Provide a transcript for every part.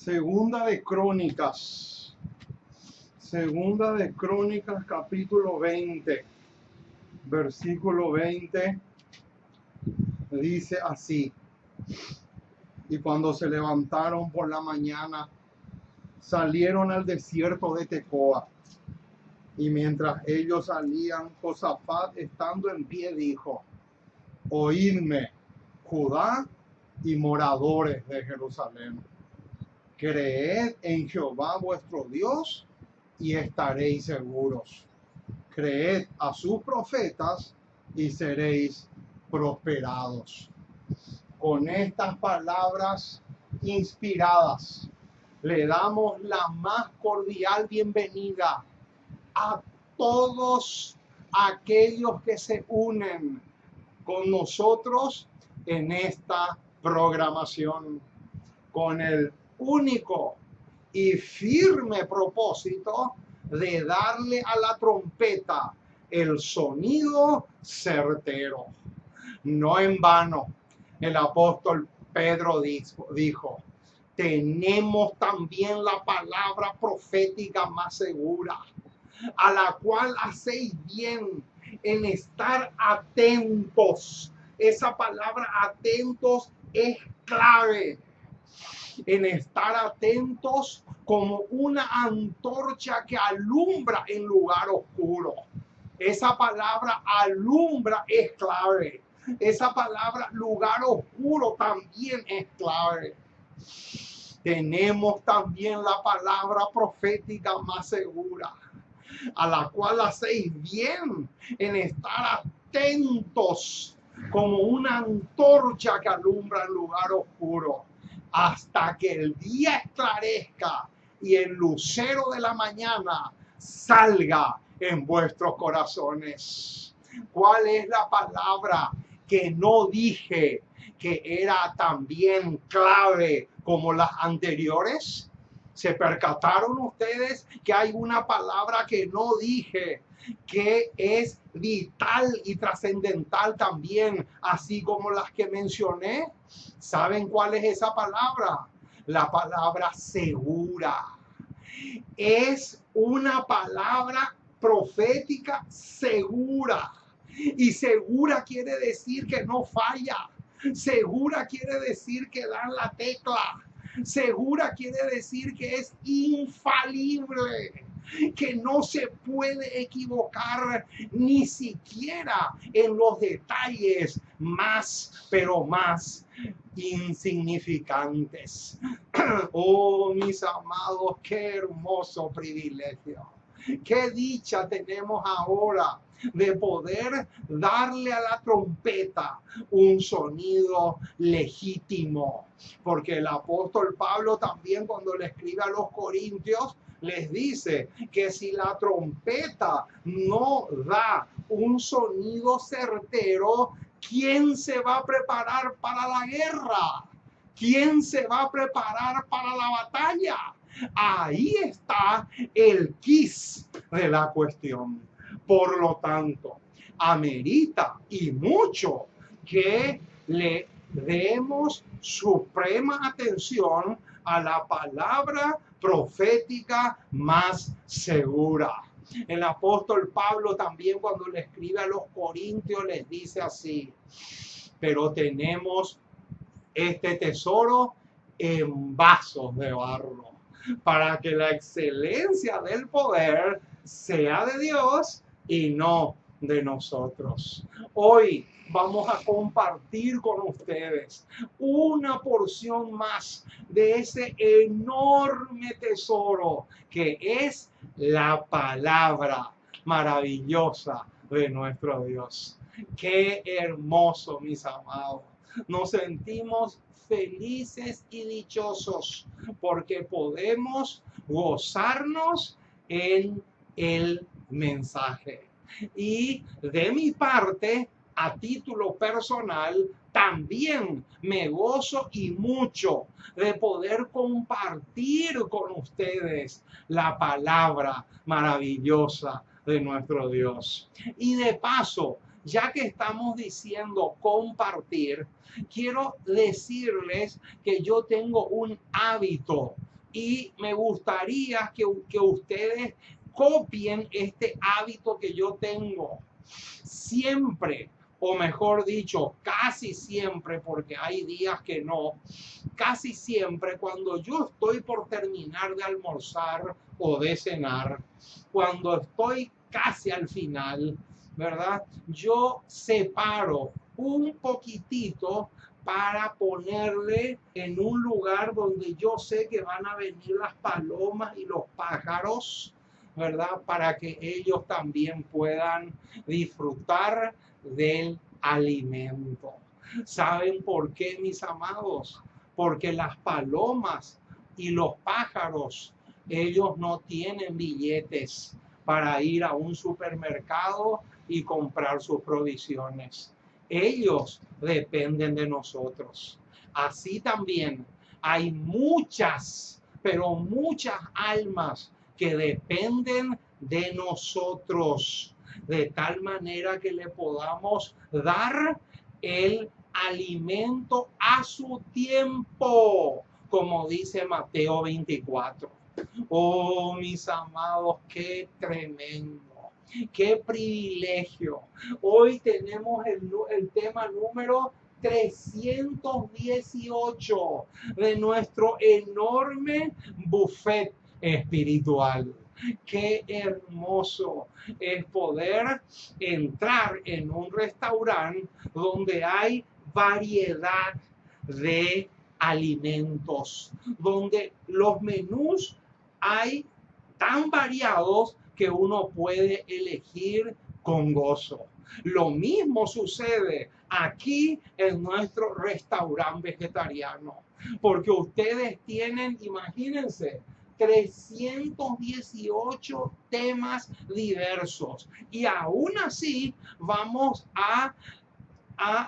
Segunda de Crónicas. Segunda de Crónicas, capítulo 20. Versículo 20. Dice así. Y cuando se levantaron por la mañana, salieron al desierto de Tecoa. Y mientras ellos salían, Josafat, estando en pie, dijo: Oídme, Judá y moradores de Jerusalén. Creed en Jehová vuestro Dios y estaréis seguros. Creed a sus profetas y seréis prosperados. Con estas palabras inspiradas, le damos la más cordial bienvenida a todos aquellos que se unen con nosotros en esta programación, con el único y firme propósito de darle a la trompeta el sonido certero. No en vano, el apóstol Pedro dijo: tenemos también la palabra profética más segura, a la cual hacéis bien en estar atentos. Esa palabra atentos es clave. En estar atentos como una antorcha que alumbra en lugar oscuro. Esa palabra alumbra es clave. Esa palabra lugar oscuro también es clave. Tenemos también la palabra profética más segura, a la cual hacéis bien en estar atentos como una antorcha que alumbra en lugar oscuro, hasta que el día esclarezca y el lucero de la mañana salga en vuestros corazones. ¿Cuál es la palabra que no dije que era también clave como las anteriores? ¿Se percataron ustedes que hay una palabra que no dije, que es vital y trascendental también, así como las que mencioné? ¿Saben cuál es esa palabra? La palabra segura. Es una palabra profética segura. Y segura quiere decir que no falla. Segura quiere decir que da la tecla. Segura quiere decir que es infalible, que no se puede equivocar ni siquiera en los detalles más, pero más insignificantes. Oh, mis amados, qué hermoso privilegio. Qué dicha tenemos ahora de poder darle a la trompeta un sonido legítimo. Porque el apóstol Pablo también, cuando le escribe a los corintios, les dice que si la trompeta no da un sonido certero, ¿quién se va a preparar para la guerra? ¿Quién se va a preparar para la batalla? Ahí está el quis de la cuestión. Por lo tanto, amerita y mucho que le demos suprema atención a la palabra profética más segura. El apóstol Pablo también, cuando le escribe a los corintios, les dice así: pero tenemos este tesoro en vasos de barro, para que la excelencia del poder sea de Dios y no de nosotros. Hoy vamos a compartir con ustedes una porción más de ese enorme tesoro que es la palabra maravillosa de nuestro Dios. Qué hermoso, mis amados. Nos sentimos felices y dichosos porque podemos gozarnos en el mensaje. Y de mi parte, a título personal, también me gozo y mucho de poder compartir con ustedes la palabra maravillosa de nuestro Dios. Y de paso, ya que estamos diciendo compartir, quiero decirles que yo tengo un hábito Y me gustaría que ustedes copien este hábito que yo tengo. Siempre, o mejor dicho, casi siempre, porque hay días que no, casi siempre cuando yo estoy por terminar de almorzar o de cenar, cuando estoy casi al final, ¿verdad? Yo separo un poquitito para ponerle en un lugar donde yo sé que van a venir las palomas y los pájaros, ¿verdad? Para que ellos también puedan disfrutar del alimento. ¿Saben por qué, mis amados? Porque las palomas y los pájaros, ellos no tienen billetes para ir a un supermercado y comprar sus provisiones. Ellos dependen de nosotros. Así también hay muchas, pero muchas almas que dependen de nosotros, de tal manera que le podamos dar el alimento a su tiempo, como dice Mateo 24. Oh, mis amados, qué tremendo. Qué privilegio. Hoy tenemos el tema número 318 de nuestro enorme buffet espiritual. Qué hermoso es poder entrar en un restaurante donde hay variedad de alimentos, donde los menús hay tan variados que uno puede elegir con gozo. Lo mismo sucede aquí en nuestro restaurante vegetariano, porque ustedes tienen, imagínense, 318 temas diversos y aún así vamos a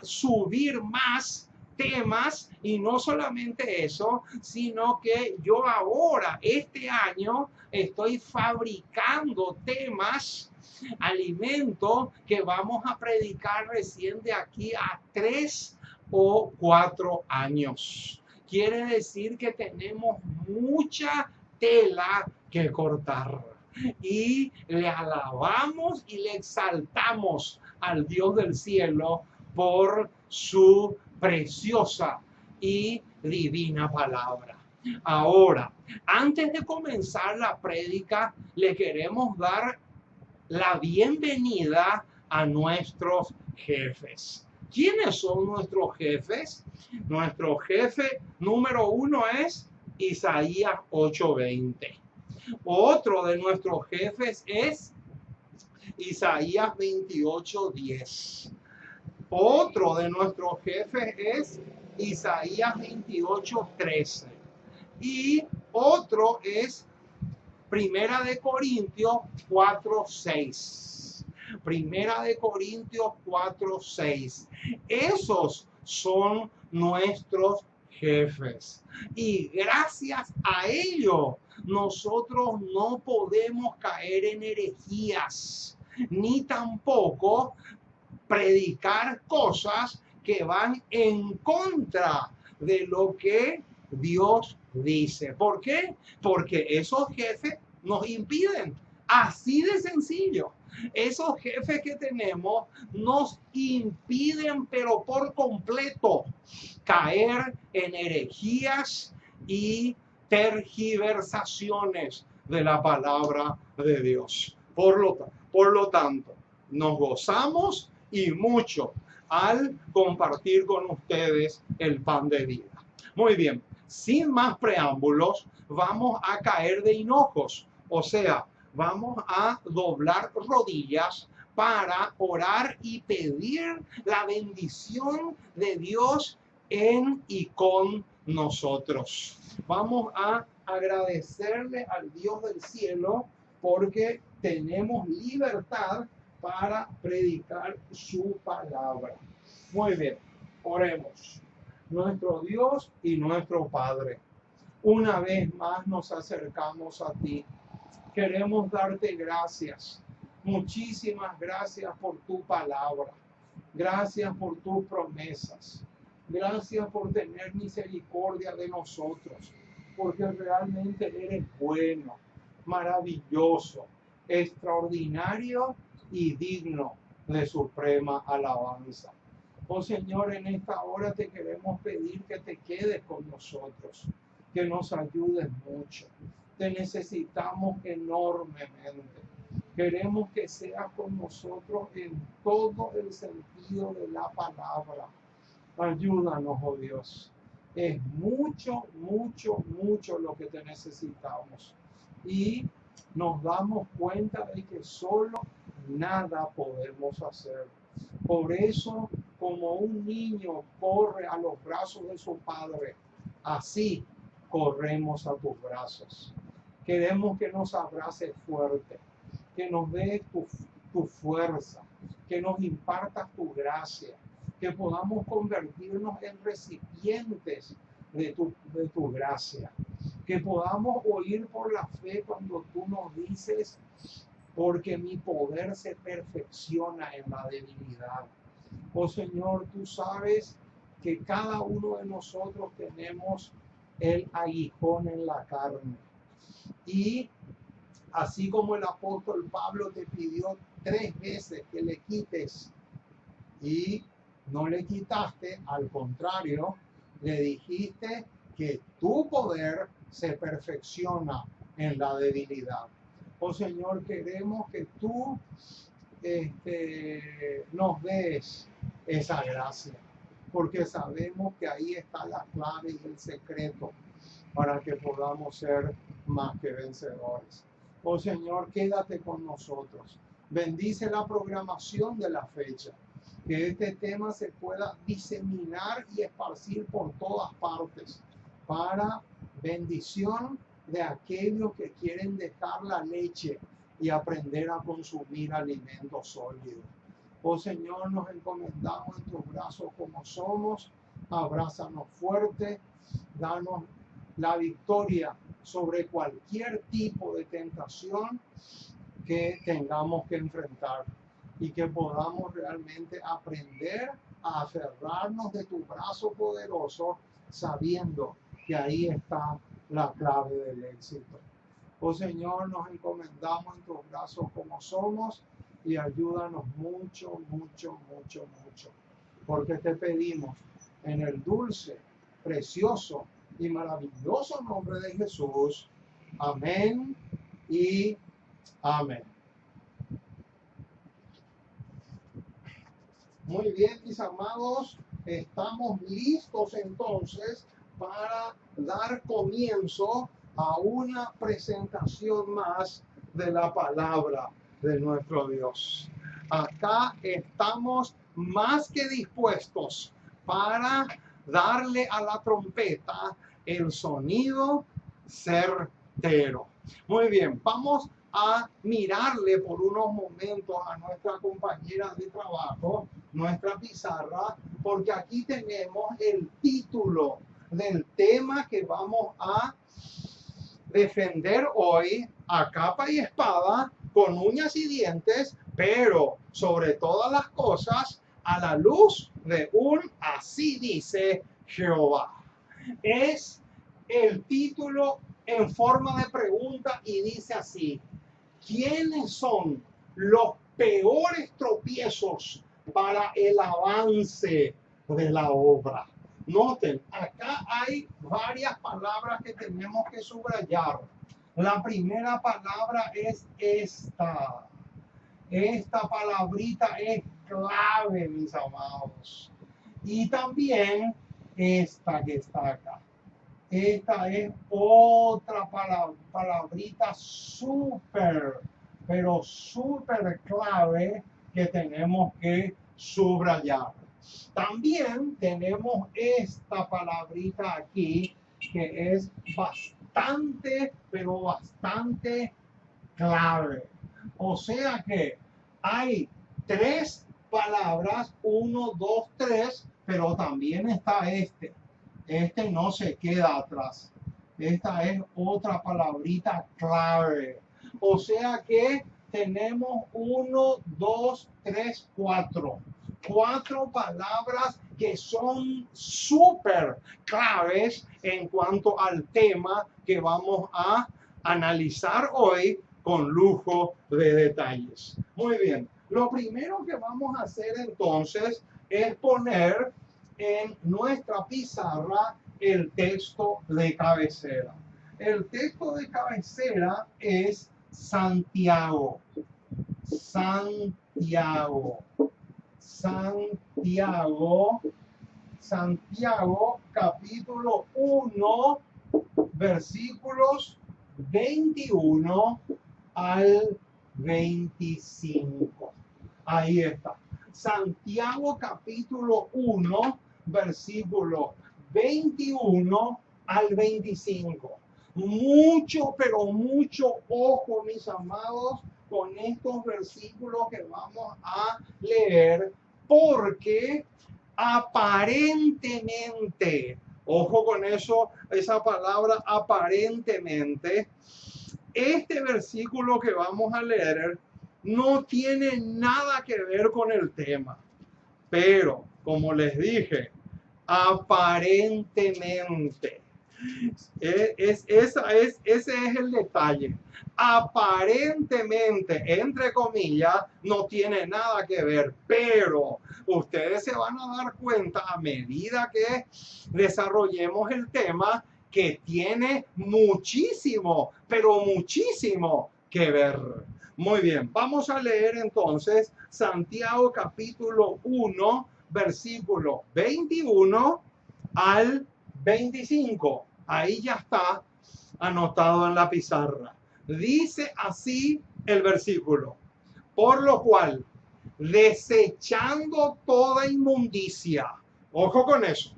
subir más temas, y no solamente eso, sino que yo ahora, este año, estoy fabricando temas, alimentos que vamos a predicar recién de aquí a 3 o 4 años. Quiere decir que tenemos mucha tela que cortar. Y le alabamos y le exaltamos al Dios del cielo por su preciosa y divina palabra. Ahora, antes de comenzar la prédica, le queremos dar la bienvenida a nuestros jefes. ¿Quiénes son nuestros jefes? Nuestro jefe número 1 es Isaías 8:20. Otro de nuestros jefes es Isaías 28:10. Otro de nuestros jefes es Isaías 28:13. Y otro es Primera de Corintios 4:6. Primera de Corintios 4:6. Esos son nuestros jefes. Y gracias a ello, nosotros no podemos caer en herejías, ni tampoco predicar cosas que van en contra de lo que Dios dice. ¿Por qué? Porque esos jefes nos impiden. Así de sencillo. Esos jefes que tenemos nos impiden, pero por completo, caer en herejías y tergiversaciones de la palabra de Dios. Por lo tanto, nos gozamos y mucho al compartir con ustedes el pan de vida. Muy bien, sin más preámbulos, vamos a caer de hinojos, o sea, vamos a doblar rodillas para orar y pedir la bendición de Dios en y con nosotros. Vamos a agradecerle al Dios del cielo porque tenemos libertad para predicar su palabra. Muy bien, oremos. Nuestro Dios y nuestro Padre, una vez más nos acercamos a ti. Queremos darte gracias. Muchísimas gracias por tu palabra. Gracias por tus promesas. Gracias por tener misericordia de nosotros. porque realmente eres bueno, maravilloso, extraordinario y digno de suprema alabanza. Oh Señor, en esta hora te queremos pedir que te quedes con nosotros, que nos ayudes mucho. Te necesitamos enormemente. Queremos que seas con nosotros en todo el sentido de la palabra. Ayúdanos, oh Dios. Es mucho, mucho, mucho lo que te necesitamos. Y nos damos cuenta de que solo nada podemos hacer. Por eso, como un niño corre a los brazos de su padre, así corremos a tus brazos. Queremos que nos abraces fuerte, que nos des tu fuerza, que nos impartas tu gracia, que podamos convertirnos en recipientes de tu gracia, que podamos oír por la fe cuando tú nos dices, porque mi poder se perfecciona en la debilidad. Oh Señor, tú sabes que cada uno de nosotros tenemos el aguijón en la carne. Y así como el apóstol Pablo te pidió 3 veces que le quites y no le quitaste, al contrario, le dijiste que tu poder se perfecciona en la debilidad. Oh Señor, queremos que tú nos des esa gracia, porque sabemos que ahí está la clave y el secreto para que podamos ser más que vencedores. Oh Señor, quédate con nosotros. Bendice la programación de la fecha, que este tema se pueda diseminar y esparcir por todas partes para bendición de aquellos que quieren dejar la leche y aprender a consumir alimentos sólidos. Oh Señor, nos encomendamos en tus brazos como somos. Abrázanos fuerte, danos la victoria sobre cualquier tipo de tentación que tengamos que enfrentar y que podamos realmente aprender a aferrarnos de tu brazo poderoso, sabiendo que ahí está la clave del éxito. Oh Señor, nos encomendamos en tus brazos como somos y ayúdanos mucho, mucho, mucho, mucho, porque te pedimos en el dulce, precioso y maravilloso nombre de Jesús. Amén y amén. Muy bien, mis amados, estamos listos entonces para dar comienzo a una presentación más de la palabra de nuestro Dios. Acá estamos más que dispuestos para darle a la trompeta el sonido certero. Muy bien, vamos a mirarle por unos momentos a nuestra compañera de trabajo, nuestra pizarra, porque aquí tenemos el título del tema que vamos a defender hoy a capa y espada, con uñas y dientes, pero sobre todas las cosas a la luz de un así dice Jehová. Es el título en forma de pregunta y dice así: ¿quiénes son los peores tropiezos para el avance de la obra? Noten, acá hay varias palabras que tenemos que subrayar. La primera palabra es esta. Esta palabrita es clave, mis amados. Y también esta que está acá. Esta es otra palabrita súper, pero súper clave que tenemos que subrayar. También tenemos esta palabrita aquí que es bastante, pero bastante clave. O sea que hay 3 palabras, 1, 2, 3, pero también está este. Este no se queda atrás. Esta es otra palabrita clave. O sea que tenemos 1, 2, 3, 4. 4 palabras que son súper claves en cuanto al tema que vamos a analizar hoy con lujo de detalles. Muy bien, lo primero que vamos a hacer entonces es poner en nuestra pizarra el texto de cabecera. El texto de cabecera es Santiago. Santiago. Santiago. Santiago, capítulo 1, versículos 21 al 25. Ahí está. Santiago, capítulo 1, versículo 21 al 25. Mucho, pero mucho ojo, mis amados, con estos versículos que vamos a leer, porque aparentemente, ojo con eso, esa palabra aparentemente, este versículo que vamos a leer no tiene nada que ver con el tema, pero como les dije, aparentemente. Ese es el detalle. Aparentemente, entre comillas, no tiene nada que ver, pero ustedes se van a dar cuenta a medida que desarrollemos el tema que tiene muchísimo, pero muchísimo que ver. Muy bien, vamos a leer entonces Santiago capítulo 1, versículo 21 al 25. Ahí ya está anotado en la pizarra. Dice así el versículo: por lo cual, desechando toda inmundicia, ojo con eso,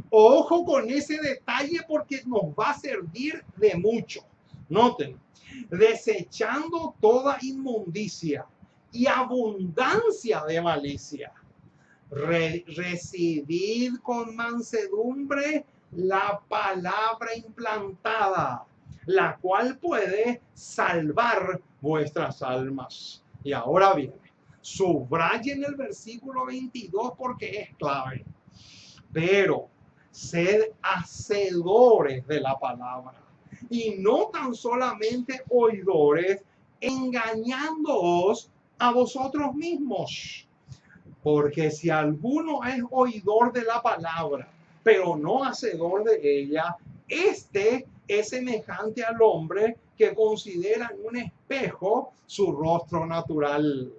ojo con ese detalle porque nos va a servir de mucho. Noten, desechando toda inmundicia y abundancia de malicia, recibid con mansedumbre la palabra implantada, la cual puede salvar vuestras almas. Y ahora viene, subrayen el versículo 22 porque es clave. Pero sed hacedores de la palabra y no tan solamente oidores, engañándoos a vosotros mismos. Porque si alguno es oidor de la palabra, pero no hacedor de ella, este es semejante al hombre que considera en un espejo su rostro natural.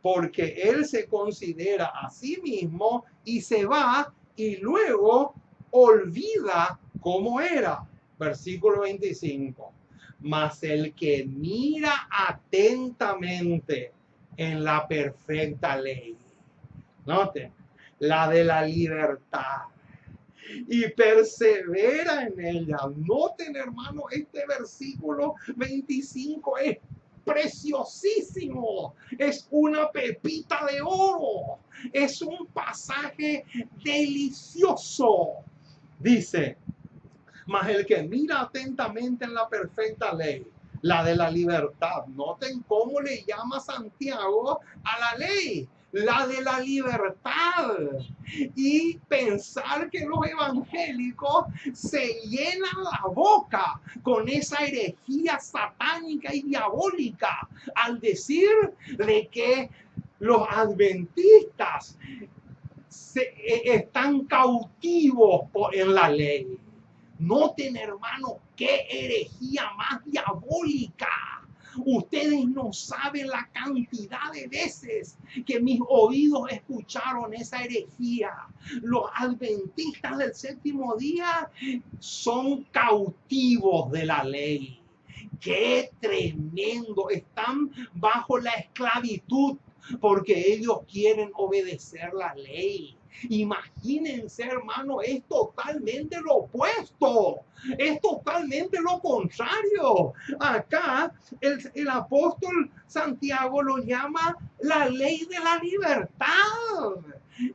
Porque él se considera a sí mismo y se va y luego olvida cómo era. Versículo 25. Mas el que mira atentamente en la perfecta ley, noten, la de la libertad, y persevera en ella. Noten, hermano, este versículo 25 es preciosísimo, es una pepita de oro, es un pasaje delicioso. Dice: mas el que mira atentamente en la perfecta ley, la de la libertad. Noten cómo le llama Santiago a la ley, la de la libertad. Y pensar que los evangélicos se llenan la boca con esa herejía satánica y diabólica al decir de que los adventistas están cautivos en la ley. Noten, hermano, qué herejía más diabólica. Ustedes no saben la cantidad de veces que mis oídos escucharon esa herejía. Los adventistas del séptimo día son cautivos de la ley. ¡Qué tremendo! Están bajo la esclavitud porque ellos quieren obedecer la ley. Imagínense, hermano, es totalmente lo opuesto, es totalmente lo contrario. Acá el apóstol Santiago lo llama la ley de la libertad.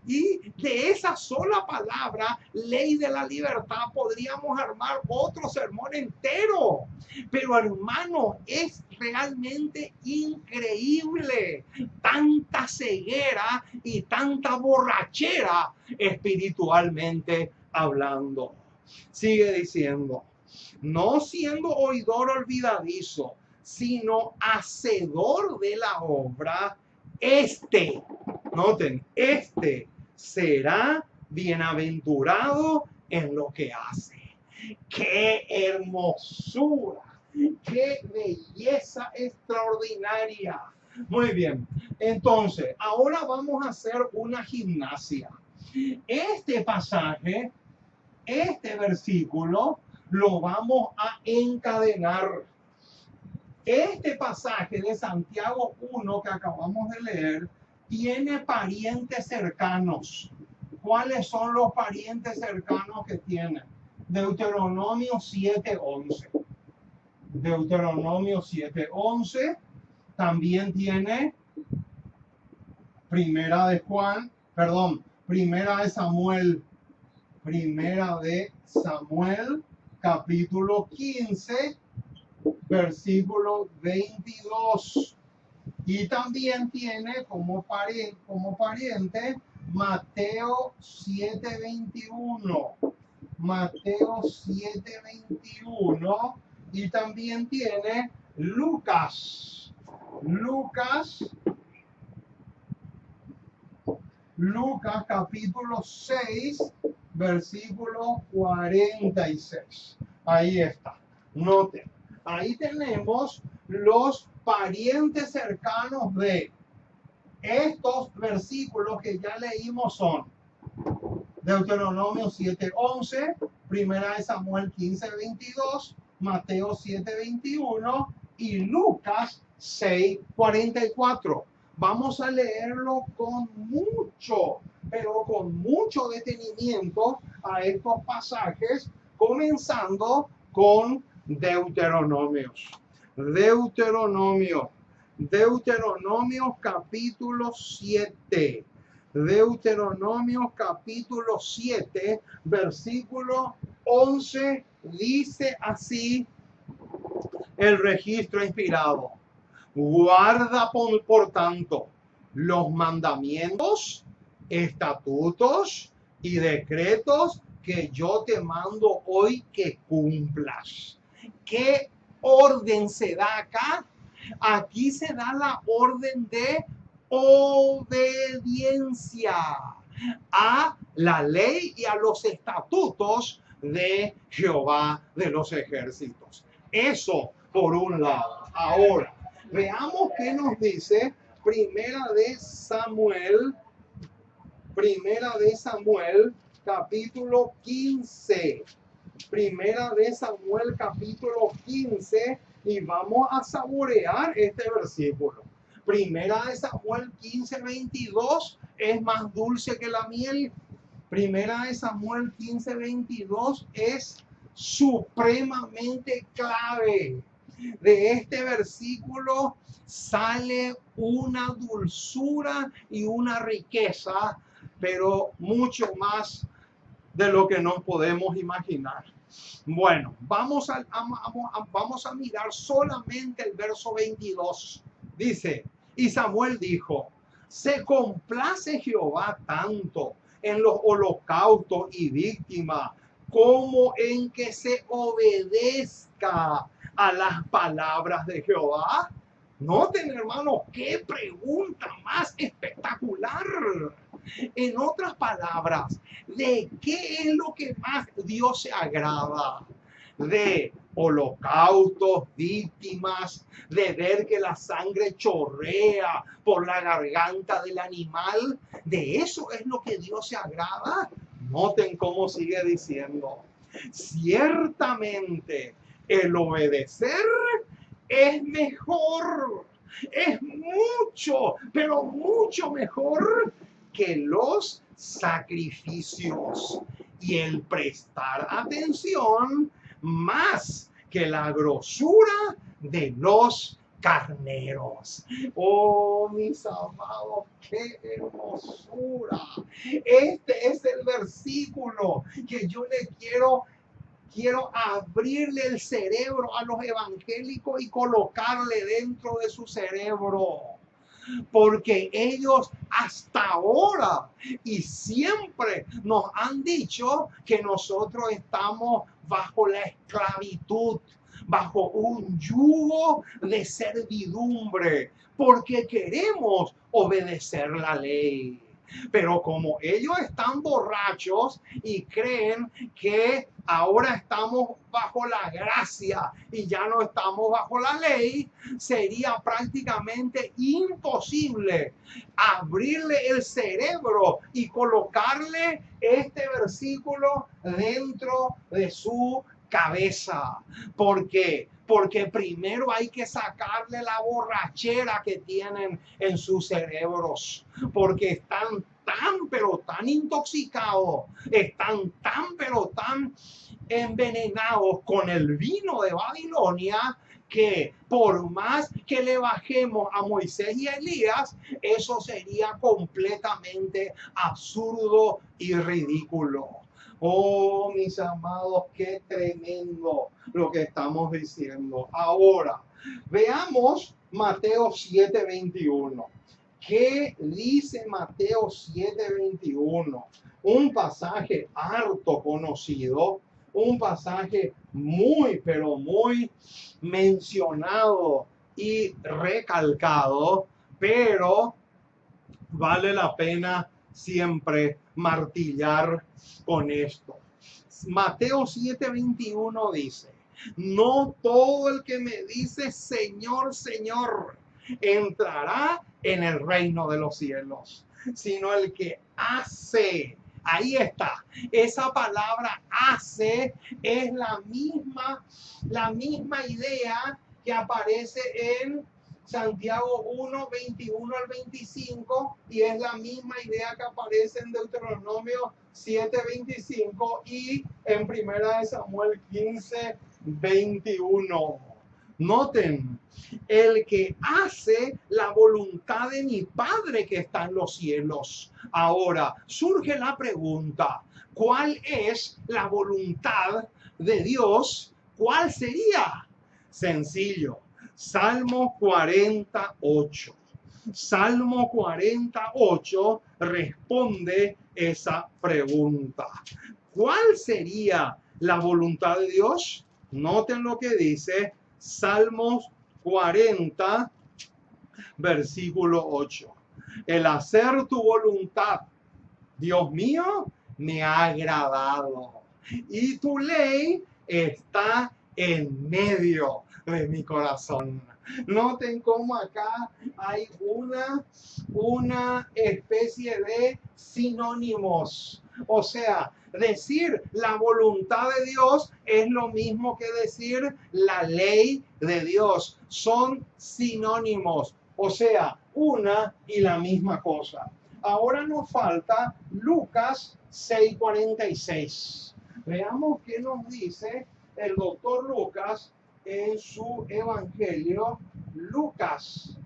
Y de esa sola palabra, ley de la libertad, podríamos armar otro sermón entero. Pero hermano, es realmente increíble tanta ceguera y tanta borrachera espiritualmente hablando. Sigue diciendo, no siendo oidor olvidadizo, sino hacedor de la obra, noten, será bienaventurado en lo que hace. ¡Qué hermosura! ¡Qué belleza extraordinaria! Muy bien, entonces, ahora vamos a hacer una gimnasia. Este pasaje, este versículo, lo vamos a encadenar. Este pasaje de Santiago 1 que acabamos de leer tiene parientes cercanos. ¿Cuáles son los parientes cercanos que tiene? Deuteronomio 7:11. Deuteronomio 7:11 también tiene Primera de Samuel, capítulo 15, versículo 22. Y también tiene como pariente Mateo 7:21. Mateo 7:21. Y también tiene Lucas capítulo 6, versículo 46. Ahí está. Noten. Ahí tenemos los parientes cercanos de estos versículos que ya leímos. Son Deuteronomio 7:11, Primera de Samuel 15:22, Mateo 7:21 y Lucas 6:44. Vamos a leerlo con mucho detenimiento a estos pasajes, comenzando con Deuteronomio capítulo 7. Deuteronomio capítulo 7, versículo 11, dice así el registro inspirado. Guarda por tanto los mandamientos, estatutos y decretos que yo te mando hoy que cumplas. ¿Qué orden se da acá? Aquí se da la orden de obediencia a la ley y a los estatutos de Jehová de los ejércitos. Eso por un lado. Ahora, veamos qué nos dice Primera de Samuel, capítulo 15. Primera de Samuel, capítulo 15, y vamos a saborear este versículo. Primera de Samuel 15:22 es más dulce que la miel. Primera de Samuel 15:22 es supremamente clave. De este versículo sale una dulzura y una riqueza, pero mucho más de lo que nos podemos imaginar. Bueno, vamos a mirar solamente el verso 22. Dice, y Samuel dijo, se complace Jehová tanto en los holocaustos y víctimas como en que se obedezca a las palabras de Jehová. Noten, hermanos, qué pregunta más espectacular. En otras palabras, ¿de qué es lo que más Dios se agrada? De holocaustos, víctimas, de ver que la sangre chorrea por la garganta del animal. ¿De eso es lo que Dios se agrada? Noten cómo sigue diciendo. Ciertamente el obedecer es mejor, es mucho, pero mucho mejor que los sacrificios, y el prestar atención más que la grosura de los carneros. Oh, mis amados, qué hermosura. Este es el versículo que yo le quiero abrirle el cerebro a los evangélicos y colocarle dentro de su cerebro. Porque ellos hasta ahora y siempre nos han dicho que nosotros estamos bajo la esclavitud, bajo un yugo de servidumbre, porque queremos obedecer la ley. Pero como ellos están borrachos y creen que ahora estamos bajo la gracia y ya no estamos bajo la ley, sería prácticamente imposible abrirle el cerebro y colocarle este versículo dentro de su cabeza. ¿Por qué? Porque primero hay que sacarle la borrachera que tienen en sus cerebros, porque están pero tan intoxicados, están pero tan envenenados con el vino de Babilonia, que por más que le bajemos a Moisés y a Elías, eso sería completamente absurdo y ridículo. Oh, mis amados, qué tremendo lo que estamos diciendo. Ahora, veamos Mateo 7:21. ¿Qué dice Mateo 7:21? Un pasaje harto conocido, un pasaje muy, pero muy mencionado y recalcado, pero vale la pena siempre martillar con esto. Mateo 7:21 dice: no todo el que me dice Señor, Señor, entrará en el reino de los cielos, sino el que hace. Ahí está. Esa palabra hace es la misma idea que aparece en Santiago 1:21 al 25, y es la misma idea que aparece en Deuteronomio 7:25 y en Primera de Samuel 15:21. Noten, el que hace la voluntad de mi Padre que está en los cielos. Ahora surge la pregunta: ¿cuál es la voluntad de Dios? ¿Cuál sería? Sencillo. Salmo 48. Salmo 48 responde esa pregunta. ¿Cuál sería la voluntad de Dios? Noten lo que dice Salmos 40, versículo 8. El hacer tu voluntad, Dios mío, me ha agradado, y tu ley está en medio de mi corazón. Noten cómo acá hay una especie de sinónimos. O sea, decir la voluntad de Dios es lo mismo que decir la ley de Dios. Son sinónimos, o sea, una y la misma cosa. Ahora nos falta Lucas 6:46. Veamos qué nos dice el doctor Lucas en su evangelio. Lucas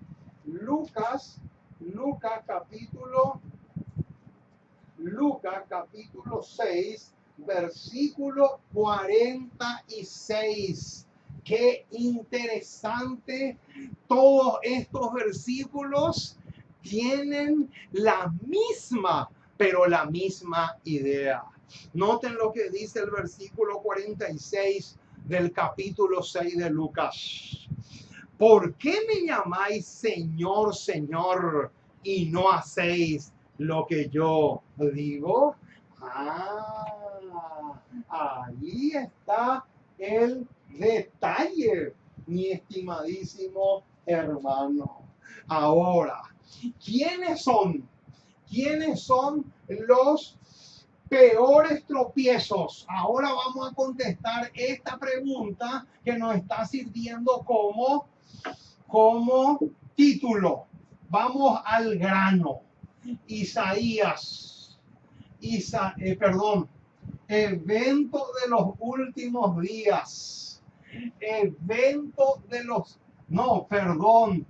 capítulo 6, versículo 46. Qué interesante. Todos estos versículos tienen la misma idea. Noten lo que dice el versículo 46 del capítulo 6 de Lucas. ¿Por qué me llamáis Señor, Señor, y no hacéis lo que yo digo? Ahí está el detalle, mi estimadísimo hermano. Ahora, ¿quiénes son los peores tropiezos? Ahora vamos a contestar esta pregunta que nos está sirviendo como título. Vamos al grano. Evento de los últimos días. Evento de los No, perdón.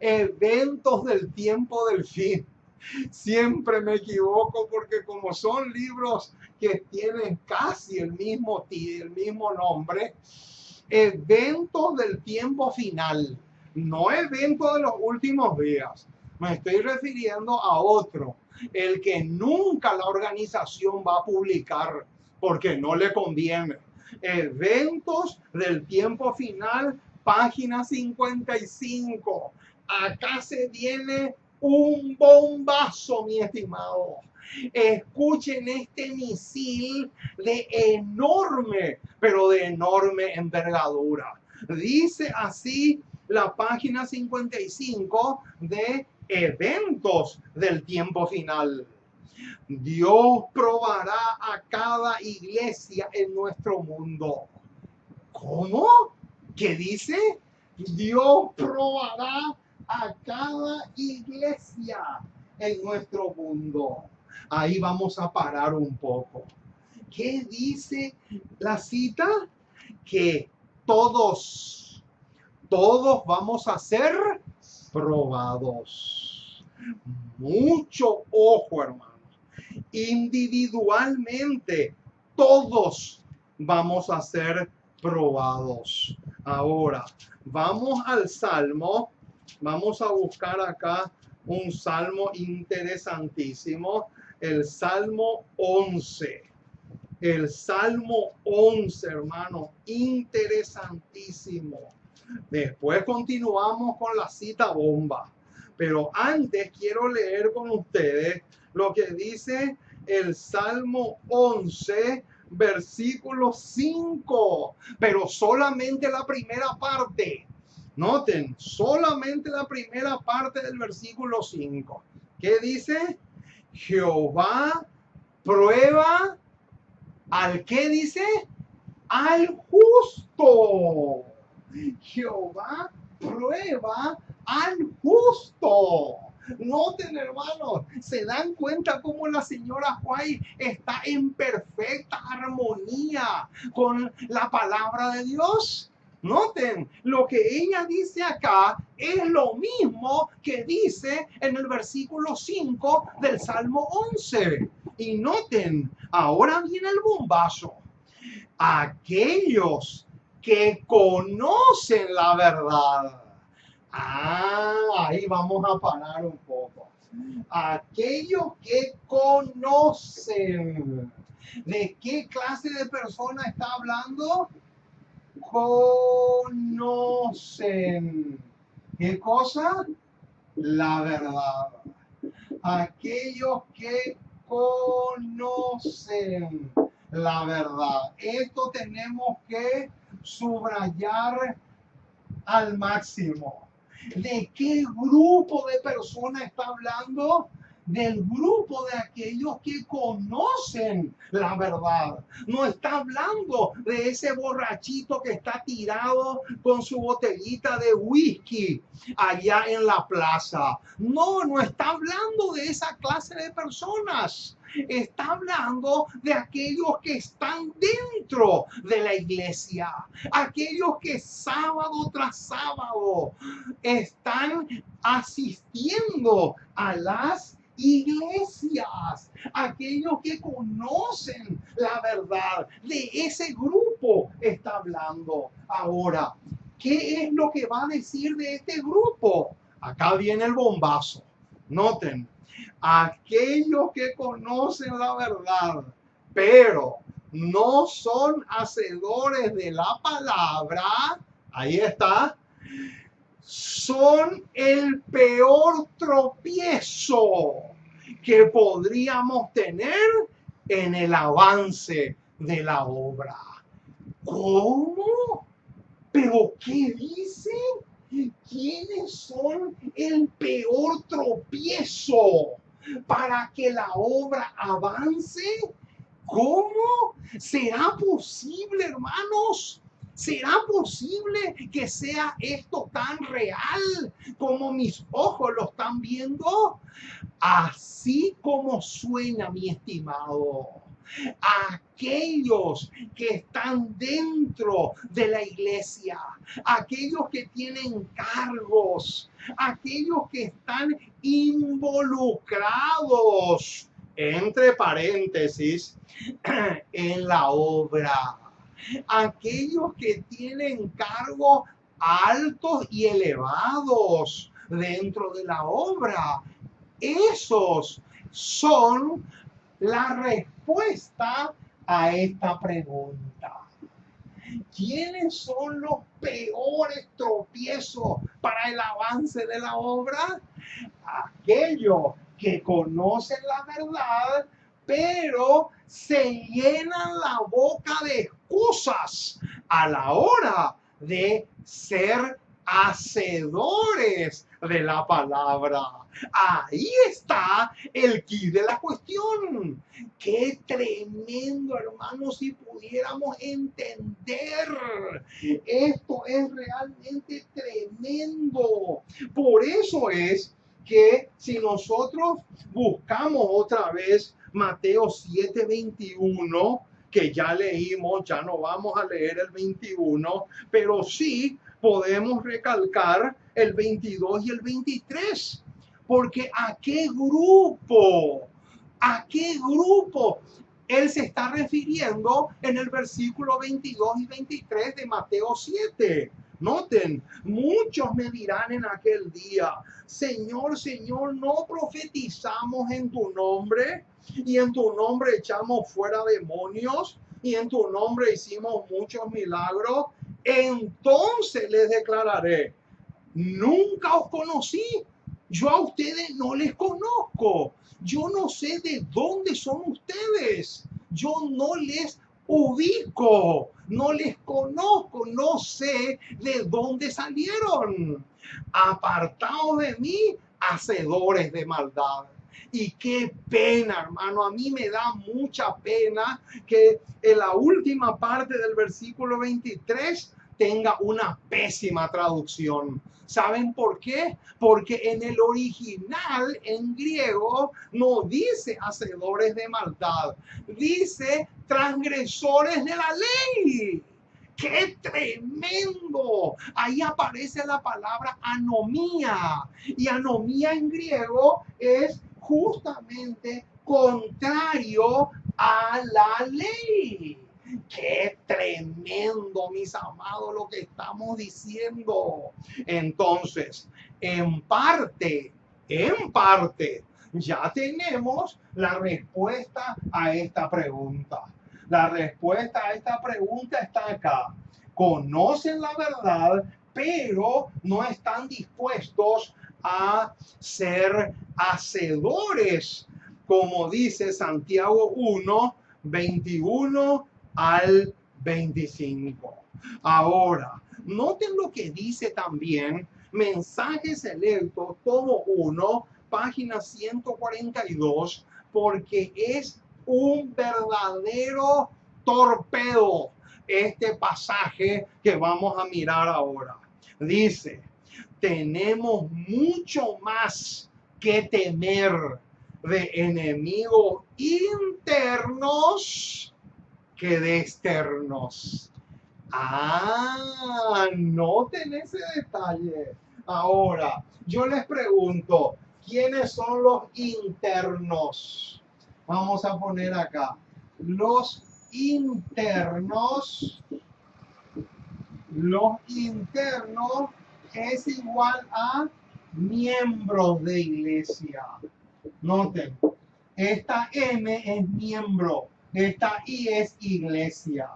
Eventos del tiempo del fin. Siempre me equivoco porque como son libros que tienen casi el mismo nombre, eventos del tiempo final, no eventos de los últimos días. Me estoy refiriendo a otro, el que nunca la organización va a publicar porque no le conviene. Eventos del tiempo final, página 55. Acá se viene un bombazo, mi estimado. Escuchen este misil de enorme, pero de enorme envergadura. Dice así la página 55 de eventos del tiempo final. Dios probará a cada iglesia en nuestro mundo. ¿Cómo? ¿Qué dice? Dios probará a cada iglesia en nuestro mundo. Ahí vamos a parar un poco. ¿Qué dice la cita? Que todos vamos a ser probados. Mucho ojo, hermano. Individualmente, todos vamos a ser probados. Ahora, vamos al Salmo. Vamos a buscar acá un Salmo interesantísimo. El Salmo 11. El Salmo 11, hermano, interesantísimo. Después continuamos con la cita bomba. Pero antes quiero leer con ustedes lo que dice el Salmo 11, versículo 5. Pero solamente la primera parte. Noten, solamente la primera parte del versículo 5. ¿Qué dice? Jehová prueba ¿al qué dice? Al justo. Jehová prueba al justo. Noten, hermanos, se dan cuenta cómo la señora White está en perfecta armonía con la palabra de Dios. Noten, lo que ella dice acá es lo mismo que dice en el versículo 5 del Salmo 11. Y noten, ahora viene el bombazo. Aquellos que conocen la verdad. Ahí vamos a parar un poco. Aquellos que conocen. ¿De qué clase de persona está hablando? Conocen. ¿Qué cosa? La verdad. Aquellos que conocen la verdad. Esto tenemos que subrayar al máximo. ¿De qué grupo de personas está hablando? Del grupo de aquellos que conocen la verdad. No está hablando de ese borrachito que está tirado con su botellita de whisky allá en la plaza. No está hablando de esa clase de personas. Está hablando de aquellos que están dentro de la iglesia, aquellos que sábado tras sábado están asistiendo a las iglesias, aquellos que conocen la verdad. De ese grupo está hablando. Ahora, ¿qué es lo que va a decir de este grupo? Acá viene el bombazo. Noten, aquellos que conocen la verdad, pero no son hacedores de la palabra, ahí está, son el peor tropiezo que podríamos tener en el avance de la obra. ¿Cómo? ¿Pero qué dice? ¿Quiénes son el peor tropiezo para que la obra avance? ¿Cómo? ¿Será posible, hermanos? ¿Será posible que sea esto tan real como mis ojos lo están viendo? Así como suena, mi estimado. Aquellos que están dentro de la iglesia, aquellos que tienen cargos, aquellos que están involucrados, entre paréntesis, en la obra. Aquellos que tienen cargos altos y elevados dentro de la obra. Esos son la respuesta a esta pregunta. ¿Quiénes son los peores tropiezos para el avance de la obra? Aquellos que conocen la verdad, pero se llenan la boca de excusas a la hora de ser hacedores de la palabra. Ahí está el quid de la cuestión. Qué tremendo, hermano, si pudiéramos entender. Esto es realmente tremendo. Por eso es que si nosotros buscamos otra vez Mateo 7:21, que ya leímos, ya no vamos a leer el 21, pero sí podemos recalcar el 22 y el 23, porque ¿a qué grupo? ¿A qué grupo él se está refiriendo en el versículo 22 y 23 de Mateo 7? Noten, muchos me dirán en aquel día, Señor, Señor, ¿no profetizamos en tu nombre? Y en tu nombre echamos fuera demonios, y en tu nombre hicimos muchos milagros. Entonces les declararé, nunca os conocí. Yo a ustedes no les conozco. Yo no sé de dónde son ustedes. Yo no les ubico, no les conozco, no sé de dónde salieron. Apartados de mí, hacedores de maldad. Y qué pena, hermano, a mí me da mucha pena que en la última parte del versículo 23 tenga una pésima traducción. ¿Saben por qué? Porque en el original, en griego, no dice hacedores de maldad, dice transgresores de la ley. ¡Qué tremendo! Ahí aparece la palabra anomía. Y anomía en griego es justamente contrario a la ley. ¡Qué tremendo, mis amados, lo que estamos diciendo! Entonces, en parte, ya tenemos la respuesta a esta pregunta. La respuesta a esta pregunta está acá. Conocen la verdad, pero no están dispuestos a ser hacedores, como dice Santiago 1, 21 al 25. Ahora, noten lo que dice también Mensajes Selectos, tomo 1, página 142, porque es un verdadero torpedo este pasaje que vamos a mirar ahora. Dice, tenemos mucho más que temer de enemigos internos que de externos. Noten ese detalle. Ahora, yo les pregunto, ¿quiénes son los internos? Vamos a poner acá. Los internos es igual a miembros de iglesia. Noten, esta M es miembro, esta I es iglesia.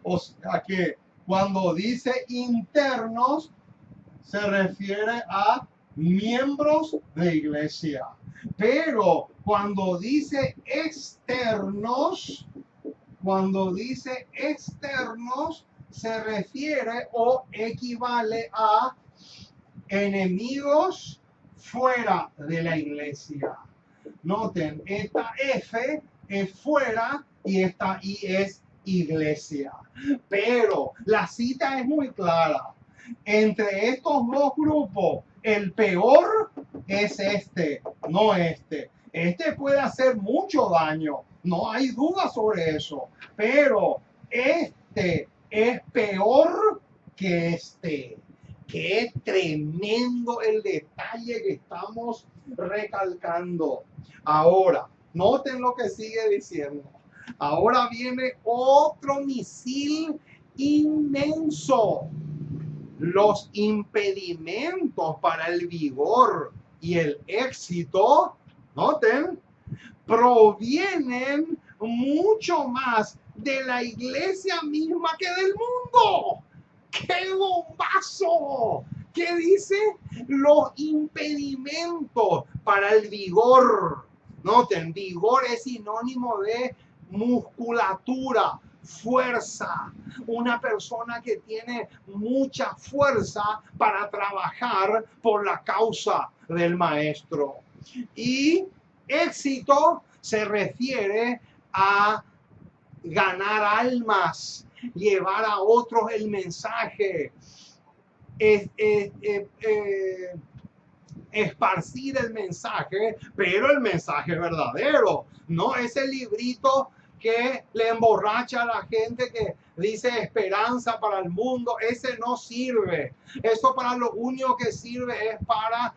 O sea que cuando dice internos, se refiere a miembros de iglesia. Pero cuando dice externos, se refiere o equivale a enemigos fuera de la iglesia. Noten, esta F es fuera y esta I es iglesia. Pero la cita es muy clara. Entre estos dos grupos, el peor es este, no este. Este puede hacer mucho daño, No hay duda sobre eso. Pero este es peor que este. Qué tremendo el detalle que estamos recalcando. Ahora, noten lo que sigue diciendo. Ahora viene otro misil inmenso. Los impedimentos para el vigor y el éxito, noten, provienen mucho más de la iglesia misma que del mundo. ¡Qué bombazo! ¿Qué dice? Los impedimentos para el vigor. Noten, vigor es sinónimo de musculatura, fuerza. Una persona que tiene mucha fuerza para trabajar por la causa del maestro. Y éxito se refiere a ganar almas, llevar a otros el mensaje, esparcir el mensaje, pero el mensaje verdadero, no ese librito que le emborracha a la gente que dice esperanza para el mundo. Ese no sirve. Eso para lo único que sirve es para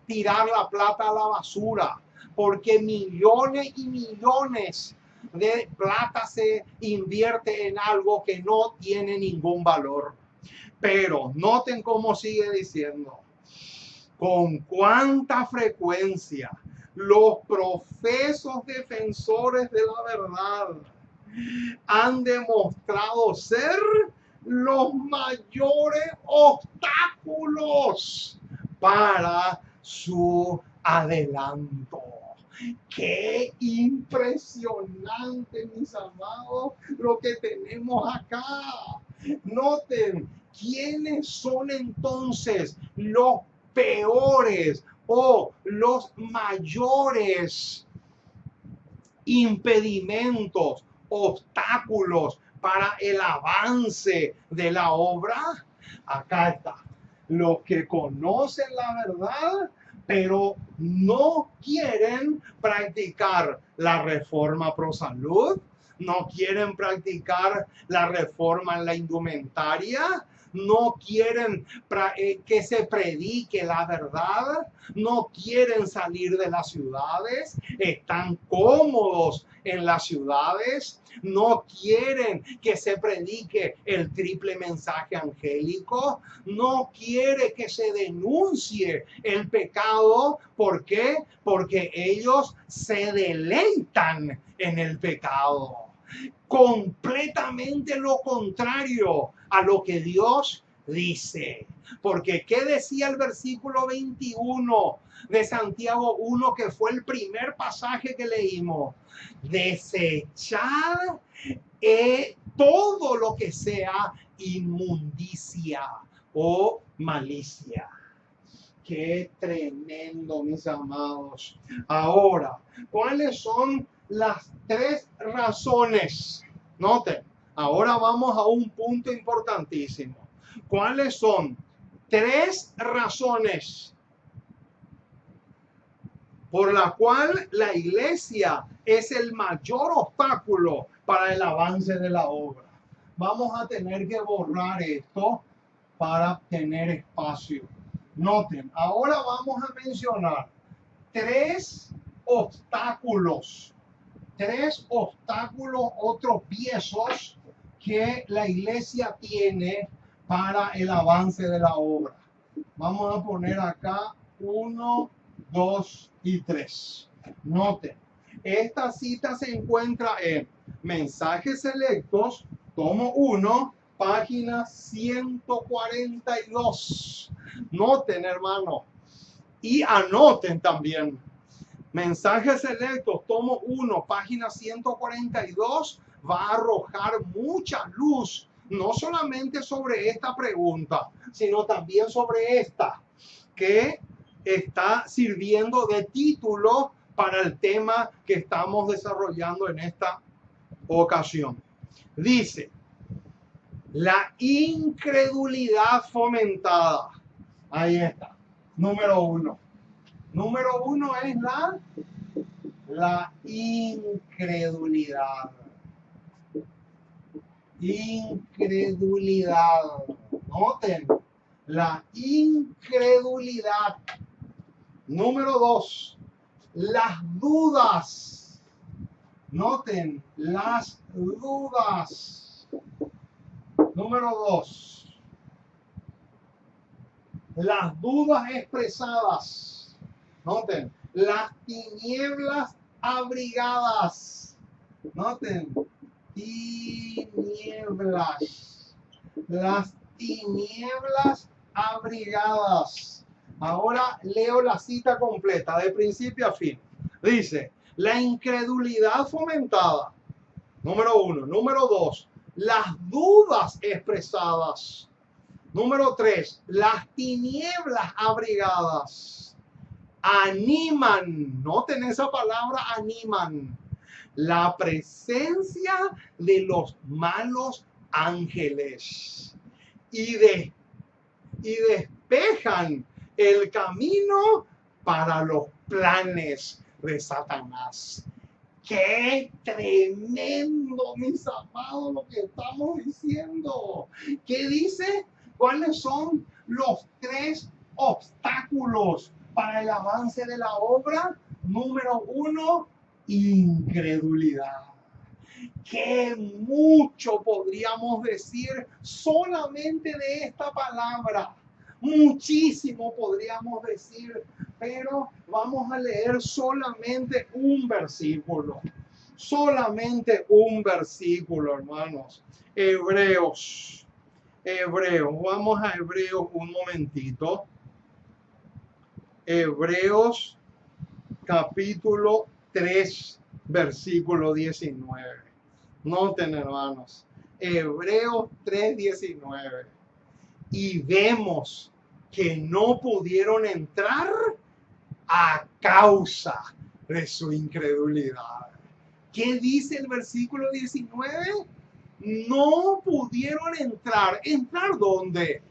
tirar la plata a la basura, porque millones y millones de plata se invierte en algo que no tiene ningún valor. Pero noten cómo sigue diciendo: con cuánta frecuencia los profesos defensores de la verdad han demostrado ser los mayores obstáculos para su adelanto. Qué impresionante, mis amados, lo que tenemos acá. Noten, ¿quiénes son entonces los peores o los mayores impedimentos, obstáculos para el avance de la obra? Acá está. Los que conocen la verdad, pero no quieren practicar la reforma pro salud, no quieren practicar la reforma en la indumentaria, no quieren que se predique la verdad, no quieren salir de las ciudades, están cómodos en las ciudades, no quieren que se predique el triple mensaje angélico, no quiere que se denuncie el pecado. ¿Por qué? Porque ellos se deleitan en el pecado. Completamente lo contrario a lo que Dios dice. Porque ¿qué decía el versículo 21 de Santiago 1, que fue el primer pasaje que leímos? Desechad todo lo que sea inmundicia o malicia. Qué tremendo, mis amados. Ahora, ¿cuáles son las tres razones? Noten, ahora vamos a un punto importantísimo. ¿Cuáles son tres razones por la cual la iglesia es el mayor obstáculo para el avance de la obra? Vamos a tener que borrar esto para tener espacio. Noten, ahora vamos a mencionar tres obstáculos, o tropiezos que la iglesia tiene para el avance de la obra. Vamos a poner acá 1, 2 y 3. Noten, esta cita se encuentra en Mensajes Selectos, tomo 1, página 142. Noten, hermano, y anoten también. Mensajes Selectos, tomo 1, página 142, va a arrojar mucha luz, no solamente sobre esta pregunta, sino también sobre esta, que está sirviendo de título para el tema que estamos desarrollando en esta ocasión. Dice: la incredulidad fomentada. Ahí está. Número 1. Número 1 es La incredulidad. Incredulidad. Noten, la incredulidad. Número 2, las dudas. Noten, las dudas. Número 2, las dudas expresadas. Noten, las tinieblas abrigadas. Noten, tinieblas. Las tinieblas abrigadas. Ahora leo la cita completa, de principio a fin. Dice, la incredulidad fomentada. Número 1. Número 2, las dudas expresadas. Número 3, las tinieblas abrigadas. Animan, noten esa palabra, animan. La presencia de los malos ángeles. Y despejan el camino para los planes de Satanás. ¡Qué tremendo, mis amados, lo que estamos diciendo! ¿Qué dice? ¿Cuáles son los 3 obstáculos para el avance de la obra? Número 1, incredulidad. Qué mucho podríamos decir solamente de esta palabra. Muchísimo podríamos decir, pero vamos a leer solamente un versículo. Solamente un versículo, hermanos. Hebreos. Vamos a Hebreos un momentito. Hebreos capítulo 3, versículo 19. Noten, hermanos. Hebreos 3:19. Y vemos que no pudieron entrar a causa de su incredulidad. ¿Qué dice el versículo 19? No pudieron entrar. ¿Entrar dónde?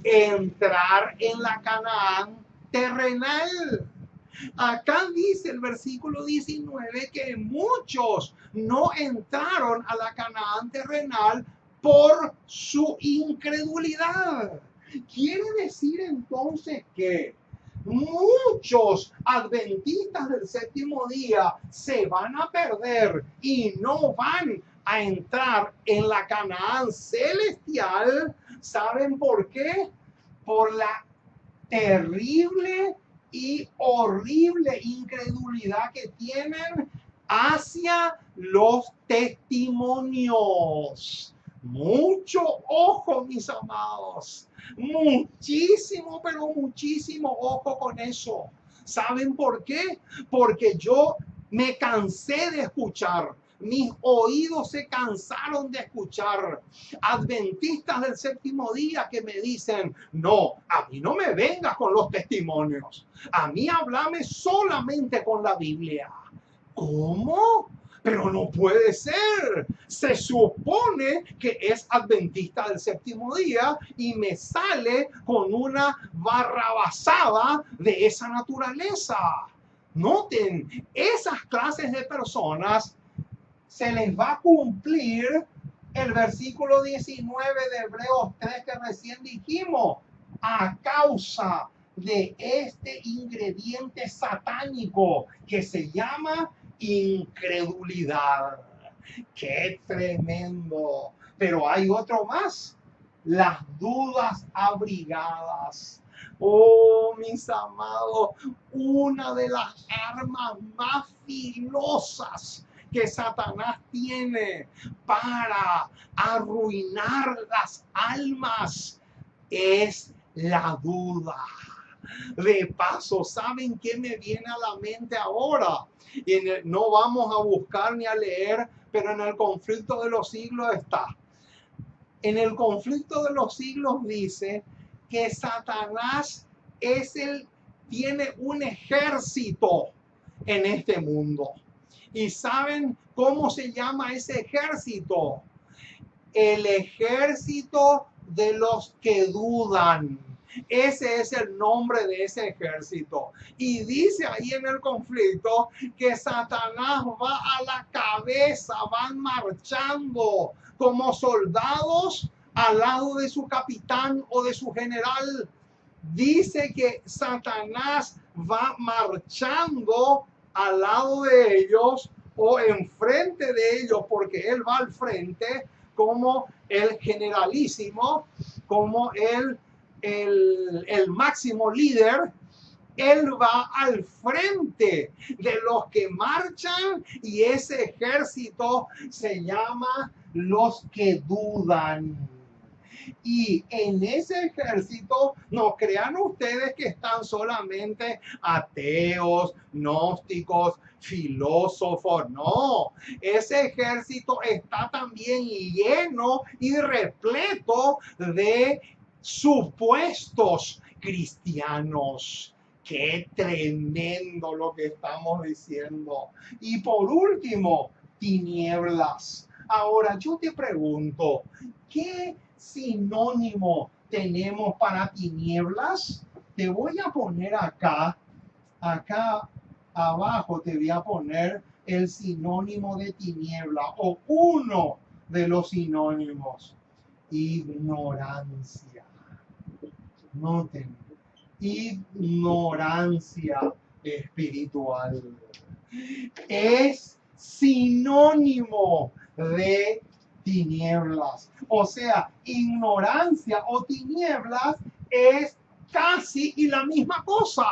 Entrar en la Canaán terrenal. Acá dice el versículo 19 que muchos no entraron a la Canaán terrenal por su incredulidad. Quiere decir entonces que muchos adventistas del séptimo día se van a perder y no van a entrar en la Canaán celestial. ¿Saben por qué? Por la terrible y horrible incredulidad que tienen hacia los testimonios. Mucho ojo, mis amados. Muchísimo, pero muchísimo ojo con eso. ¿Saben por qué? Porque yo me cansé de escuchar. Mis oídos se cansaron de escuchar adventistas del séptimo día que me dicen, no, a mí no me vengas con los testimonios. A mí háblame solamente con la Biblia. ¿Cómo? Pero no puede ser. Se supone que es adventista del séptimo día y me sale con una barrabasada de esa naturaleza. Noten, esas clases de personas se les va a cumplir el versículo 19 de Hebreos 3 que recién dijimos, a causa de este ingrediente satánico que se llama incredulidad. ¡Qué tremendo! Pero hay otro más, las dudas abrigadas. Oh, mis amados, una de las armas más filosas que Satanás tiene para arruinar las almas es la duda. De paso, ¿saben qué me viene a la mente ahora? No vamos a buscar ni a leer, pero en el conflicto de los siglos está. En el conflicto de los siglos dice que Satanás tiene un ejército en este mundo. ¿Y saben cómo se llama ese ejército? El ejército de los que dudan. Ese es el nombre de ese ejército. Y dice ahí en el conflicto que Satanás va a la cabeza, van marchando como soldados al lado de su capitán o de su general. Dice que Satanás va marchando al lado de ellos o enfrente de ellos, porque él va al frente como el generalísimo, como el máximo líder. Él va al frente de los que marchan y ese ejército se llama los que dudan. Y en ese ejército, no crean ustedes que están solamente ateos, gnósticos, filósofos, no. Ese ejército está también lleno y repleto de supuestos cristianos. Qué tremendo lo que estamos diciendo. Y por último, tinieblas. Ahora yo te pregunto, ¿qué sinónimo tenemos para tinieblas? Te voy a poner acá abajo te voy a poner el sinónimo de tiniebla o uno de los sinónimos. Ignorancia. Noten, ignorancia espiritual. Es sinónimo de tinieblas. O sea, ignorancia o tinieblas es casi y la misma cosa.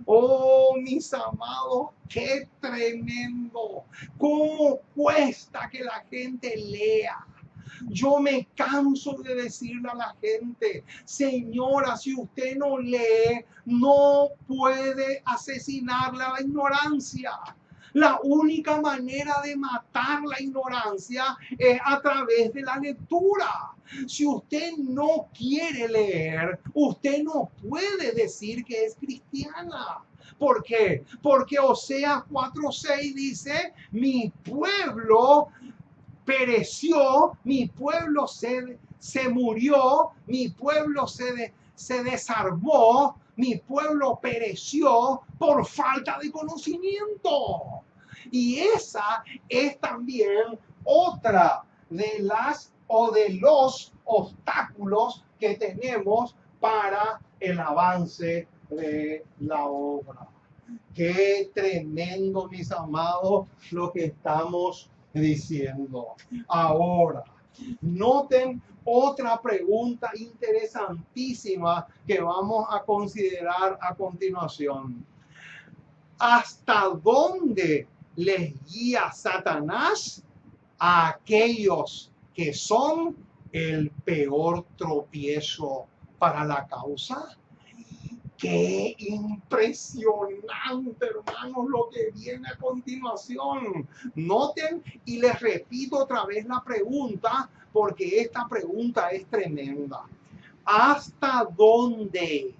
Oh, mis amados, qué tremendo. ¿Cómo cuesta que la gente lea? Yo me canso de decirle a la gente, señora, si usted no lee, no puede asesinarle a la ignorancia. La única manera de matar la ignorancia es a través de la lectura. Si usted no quiere leer, usted no puede decir que es cristiana. ¿Por qué? Porque Oseas 4:6 dice, mi pueblo pereció, mi pueblo se murió, mi pueblo se desarmó, mi pueblo pereció por falta de conocimiento. Y esa es también otra de las o de los obstáculos que tenemos para el avance de la obra. Qué tremendo, mis amados, lo que estamos diciendo. Ahora, noten otra pregunta interesantísima que vamos a considerar a continuación. ¿Hasta dónde les guía Satanás a aquellos que son el peor tropiezo para la causa? Qué impresionante, hermanos, lo que viene a continuación. Noten y les repito otra vez la pregunta, porque esta pregunta es tremenda. ¿Hasta dónde?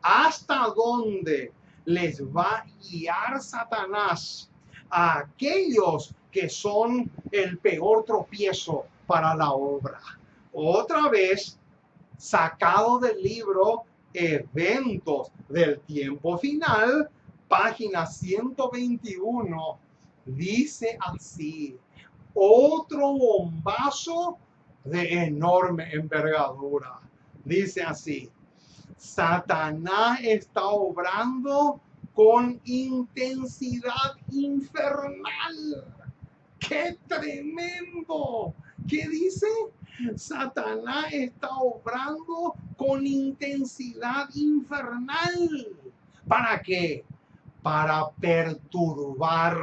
¿Hasta dónde les va a guiar Satanás a aquellos que son el peor tropiezo para la obra? Otra vez, sacado del libro Eventos del Tiempo Final, página 121, dice así: otro bombazo de enorme envergadura. Dice así: Satanás está obrando con intensidad infernal. ¡Qué tremendo! ¿Qué dice? Satanás está obrando con intensidad infernal. ¿Para qué? Para perturbar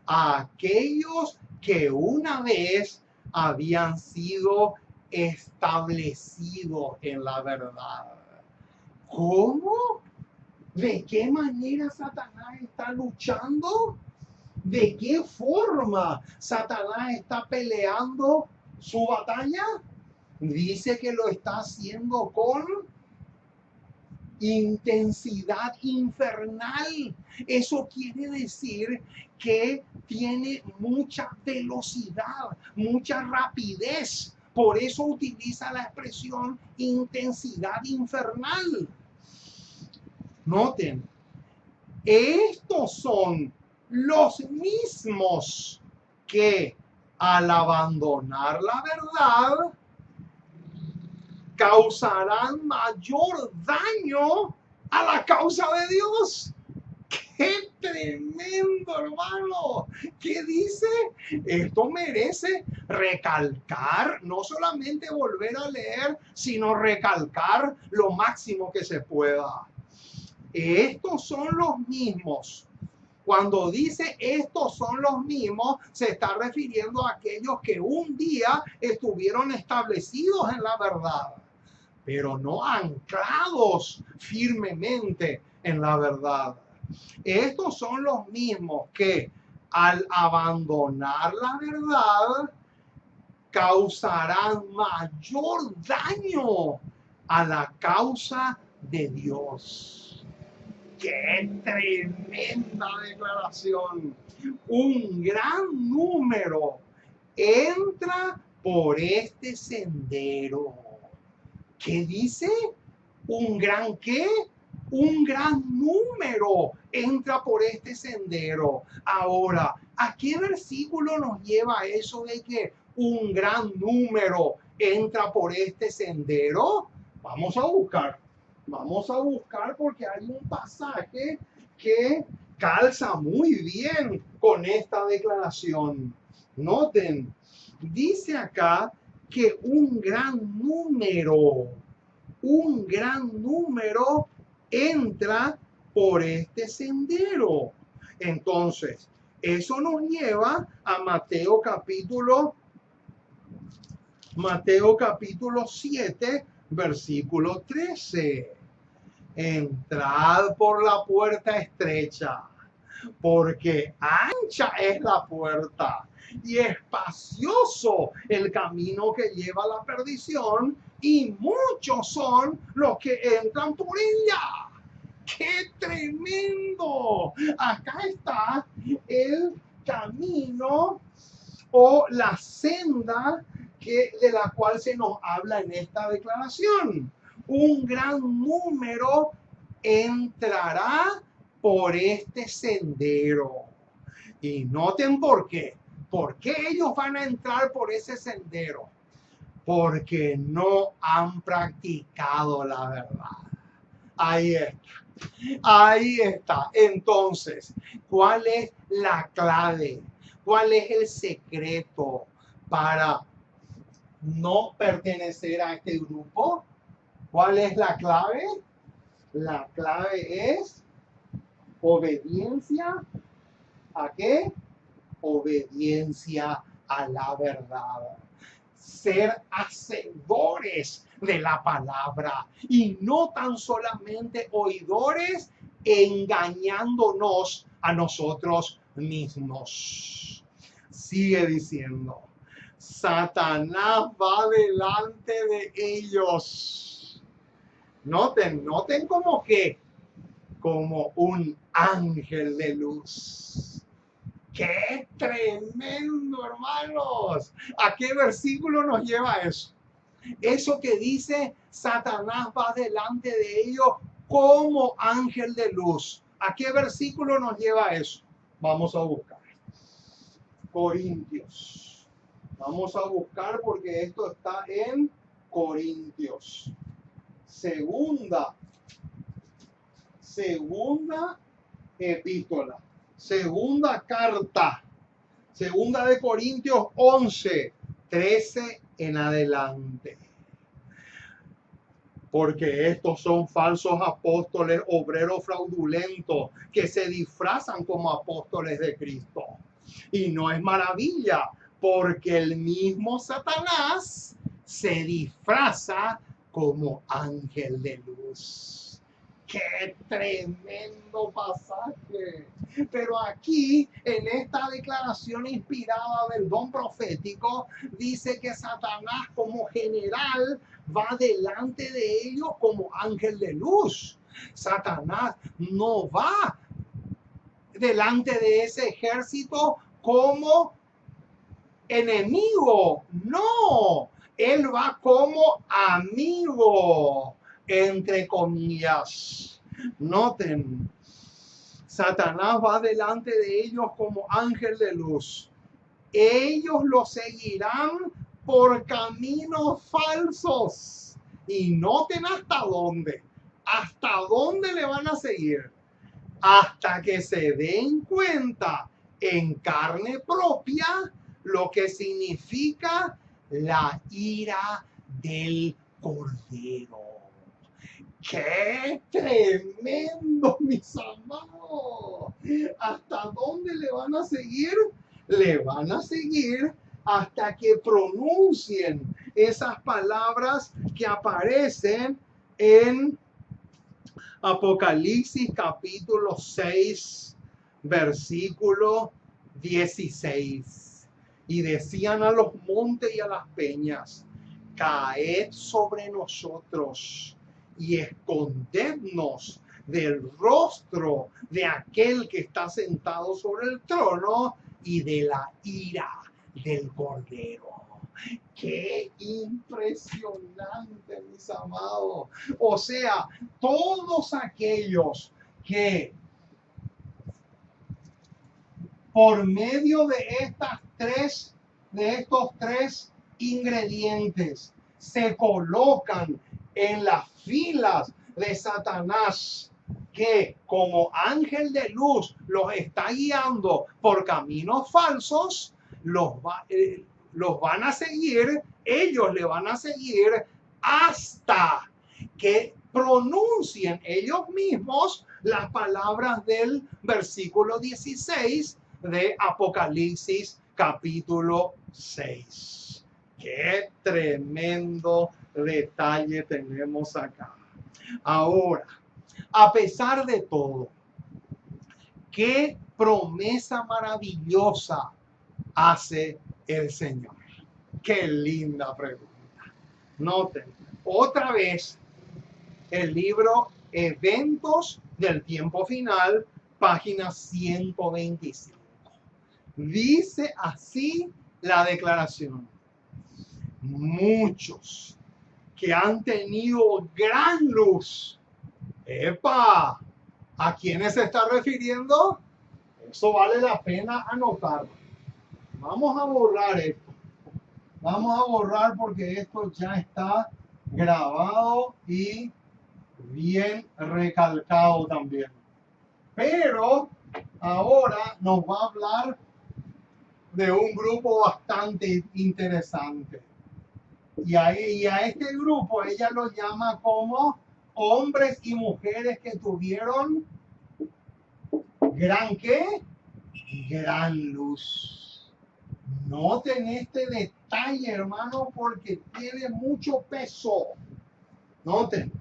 a aquellos que una vez habían sido establecidos en la verdad. ¿Cómo? ¿De qué manera Satanás está luchando? ¿De qué forma Satanás está peleando su batalla? Dice que lo está haciendo con intensidad infernal. Eso quiere decir que tiene mucha velocidad, mucha rapidez, Por eso utiliza la expresión intensidad infernal. Noten, estos son los mismos que al abandonar la verdad causarán mayor daño a la causa de Dios. ¡Qué tremendo, hermano! ¿Qué dice? Esto merece recalcar, no solamente volver a leer, sino recalcar lo máximo que se pueda. Estos son los mismos. Cuando dice estos son los mismos, se está refiriendo a aquellos que un día estuvieron establecidos en la verdad, pero no anclados firmemente en la verdad. Estos son los mismos que al abandonar la verdad causarán mayor daño a la causa de Dios. ¡Qué tremenda declaración! Un gran número entra por este sendero. ¿Qué dice? ¿Un gran qué? Un gran número entra por este sendero. Ahora, ¿a qué versículo nos lleva eso de que un gran número entra por este sendero? Vamos a buscar. Vamos a buscar porque hay un pasaje que calza muy bien con esta declaración. Noten, dice acá que un gran número entra por este sendero. Entonces, eso nos lleva a Mateo capítulo 7, versículo 13. Entrad por la puerta estrecha, porque ancha es la puerta y espacioso el camino que lleva a la perdición, y muchos son los que entran por ella. ¡Qué tremendo! Acá está el camino o la senda de la cual se nos habla en esta declaración. Un gran número entrará por este sendero. Y noten por qué. ¿Por qué ellos van a entrar por ese sendero? Porque no han practicado la verdad. Ahí está. Ahí está. Entonces, ¿cuál es la clave? ¿Cuál es el secreto para no pertenecer a este grupo? ¿Cuál es la clave? La clave es obediencia. ¿A qué? Obediencia a la verdad. Ser hacedores de la palabra y no tan solamente oidores, engañándonos a nosotros mismos. Sigue diciendo, Satanás va delante de ellos. Noten como un ángel de luz. ¡Qué tremendo, hermanos! ¿A qué versículo nos lleva eso? Eso que dice, Satanás va delante de ellos como ángel de luz. ¿A qué versículo nos lleva eso? Vamos a buscar. Corintios. Vamos a buscar porque esto está en Corintios. Segunda epístola. Segunda carta, segunda de Corintios 11, 13 en adelante. Porque estos son falsos apóstoles, obreros fraudulentos, que se disfrazan como apóstoles de Cristo. Y no es maravilla, porque el mismo Satanás se disfraza como ángel de luz. ¡Qué tremendo pasaje! Pero aquí, en esta declaración inspirada del don profético, dice que Satanás como general va delante de ellos como ángel de luz. Satanás no va delante de ese ejército como enemigo, no. Él va como amigo, entre comillas. Noten, Satanás va delante de ellos como ángel de luz. Ellos lo seguirán por caminos falsos. Y noten hasta dónde. ¿Hasta dónde le van a seguir? Hasta que se den cuenta en carne propia lo que significa la ira del Cordero. ¡Qué tremendo, mis amados! ¿Hasta dónde le van a seguir? Le van a seguir hasta que pronuncien esas palabras que aparecen en Apocalipsis capítulo 6, versículo 16. Y decían a los montes y a las peñas: caed sobre nosotros y escondednos del rostro de aquel que está sentado sobre el trono y de la ira del Cordero. ¡Qué impresionante, mis amados! O sea, todos aquellos que por medio de estos tres ingredientes se colocan en las filas de Satanás, que como ángel de luz los está guiando por caminos falsos, los van a seguir, ellos le van a seguir hasta que pronuncien ellos mismos las palabras del versículo 16 de Apocalipsis capítulo 6. Qué tremendo detalle tenemos acá. Ahora, a pesar de todo, qué promesa maravillosa hace el Señor. Qué linda pregunta. Noten, otra vez, el libro Eventos del Tiempo Final, página 125. Dice así la declaración: muchos que han tenido gran luz. ¡Epa! ¿A quiénes se está refiriendo? Eso vale la pena anotarlo. Vamos a borrar esto. Vamos a borrar porque esto ya está grabado y bien recalcado también. Pero ahora nos va a hablar de un grupo bastante interesante. Y a este grupo ella lo llama como hombres y mujeres que tuvieron gran ¿qué? Gran luz. Noten este detalle, hermano, porque tiene mucho peso. Noten,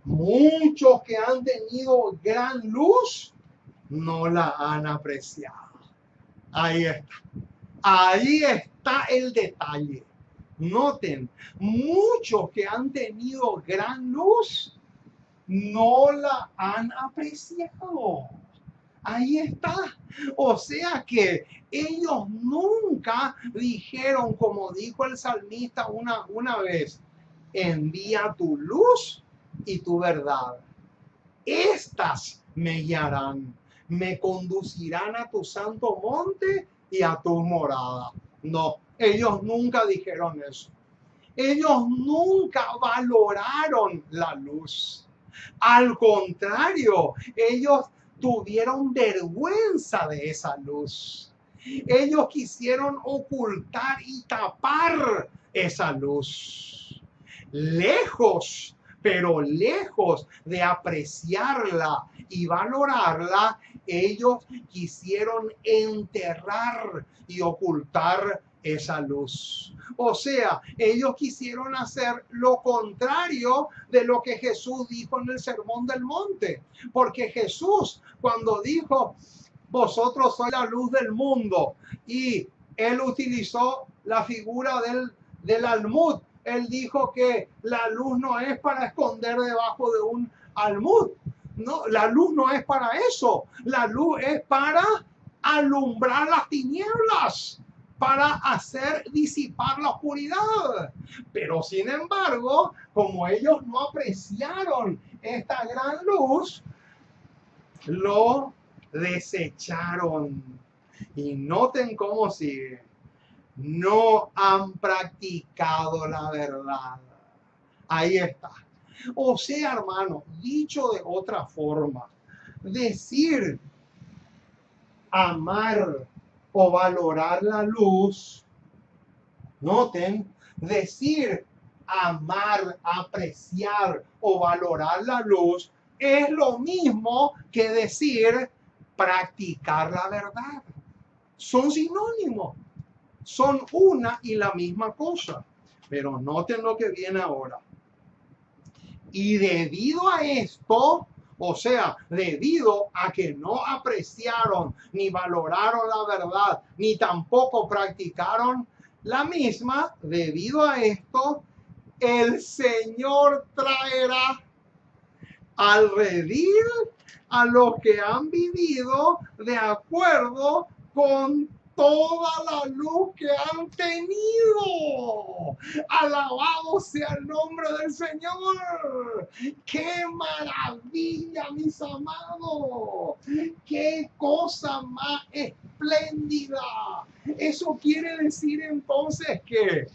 muchos que han tenido gran luz no la han apreciado. Ahí está. Ahí está el detalle. Noten, muchos que han tenido gran luz no la han apreciado. Ahí está. O sea que ellos nunca dijeron, como dijo el salmista una vez: envía tu luz y tu verdad. Estas me guiarán, me conducirán a tu santo monte y a tu morada. No, ellos nunca dijeron eso. Ellos nunca valoraron la luz. Al contrario, ellos tuvieron vergüenza de esa luz. Ellos quisieron ocultar y tapar esa luz. Lejos, pero lejos de apreciarla y valorarla, ellos quisieron enterrar y ocultar esa luz. O sea, ellos quisieron hacer lo contrario de lo que Jesús dijo en el Sermón del Monte. Porque Jesús, cuando dijo: vosotros sois la luz del mundo, y él utilizó la figura del almud. Él dijo que la luz no es para esconder debajo de un almud. No, la luz no es para eso. La luz es para alumbrar las tinieblas. para hacer disipar la oscuridad. Pero sin embargo, como ellos no apreciaron esta gran luz, lo desecharon. Y noten cómo sigue. No han practicado la verdad. Ahí está. O sea, hermano, dicho de otra forma, decir amar o valorar la luz, noten, decir amar, apreciar o valorar la luz es lo mismo que decir practicar la verdad. Son sinónimos, son una y la misma cosa. Pero noten lo que viene ahora. Y debido a esto, o sea, debido a que no apreciaron ni valoraron la verdad, ni tampoco practicaron la misma, debido a esto, el Señor traerá al redil a los que han vivido de acuerdo con toda la luz que han tenido. Alabado sea el nombre del Señor. ¡Qué maravilla, mis amados! ¡Qué cosa más espléndida! Eso quiere decir entonces que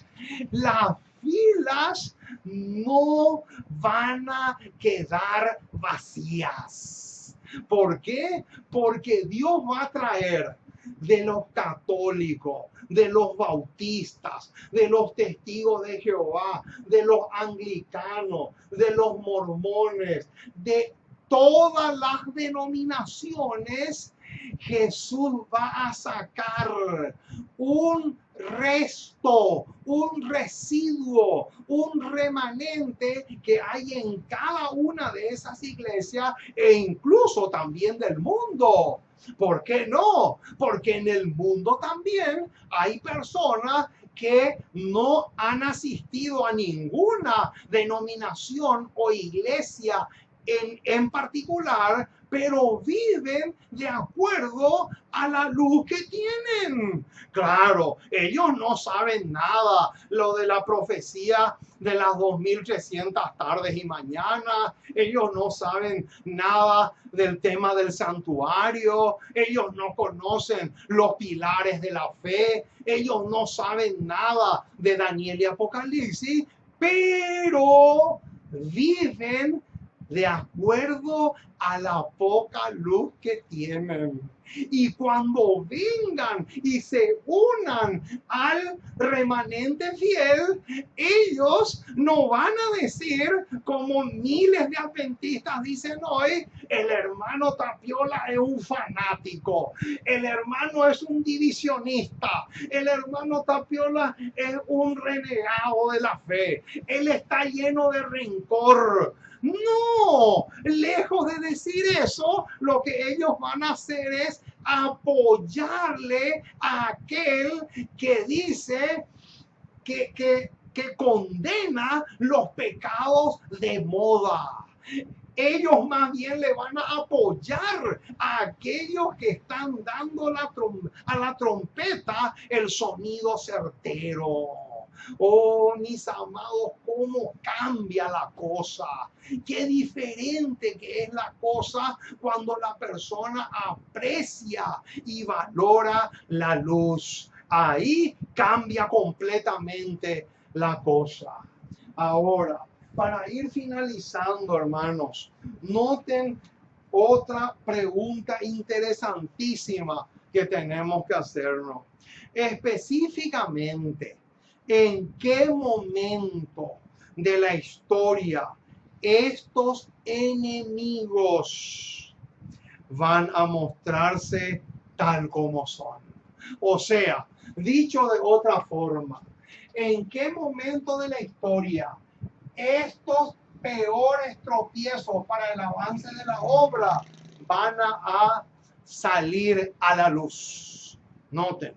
las filas no van a quedar vacías. ¿Por qué? Porque Dios va a traer de los católicos, de los bautistas, de los testigos de Jehová, de los anglicanos, de los mormones, de todas las denominaciones. Jesús va a sacar un resto, un residuo, un remanente que hay en cada una de esas iglesias e incluso también del mundo. ¿Por qué no? Porque en el mundo también hay personas que no han asistido a ninguna denominación o iglesia en particular, pero viven de acuerdo a la luz que tienen. Claro, ellos no saben nada, lo de la profecía de las 2300 tardes y mañanas, ellos no saben nada del tema del santuario, ellos no conocen los pilares de la fe, ellos no saben nada de Daniel y Apocalipsis, pero viven de acuerdo a la poca luz que tienen. Y cuando vengan y se unan al remanente fiel, ellos no van a decir, como miles de adventistas dicen hoy, el hermano Tapiola es un fanático, el hermano es un divisionista, el hermano Tapiola es un renegado de la fe, él está lleno de rencor. No, lejos de decir eso, lo que ellos van a hacer es apoyarle a aquel que dice que condena los pecados de moda. Ellos más bien le van a apoyar a aquellos que están dando a la trompeta el sonido certero. Oh, mis amados, cómo cambia la cosa. Qué diferente que es la cosa cuando la persona aprecia y valora la luz. Ahí cambia completamente la cosa. Ahora, para ir finalizando, hermanos, noten otra pregunta interesantísima que tenemos que hacernos. Específicamente, ¿en qué momento de la historia estos enemigos van a mostrarse tal como son? O sea, dicho de otra forma, ¿en qué momento de la historia estos peores tropiezos para el avance de la obra van a salir a la luz? Noten,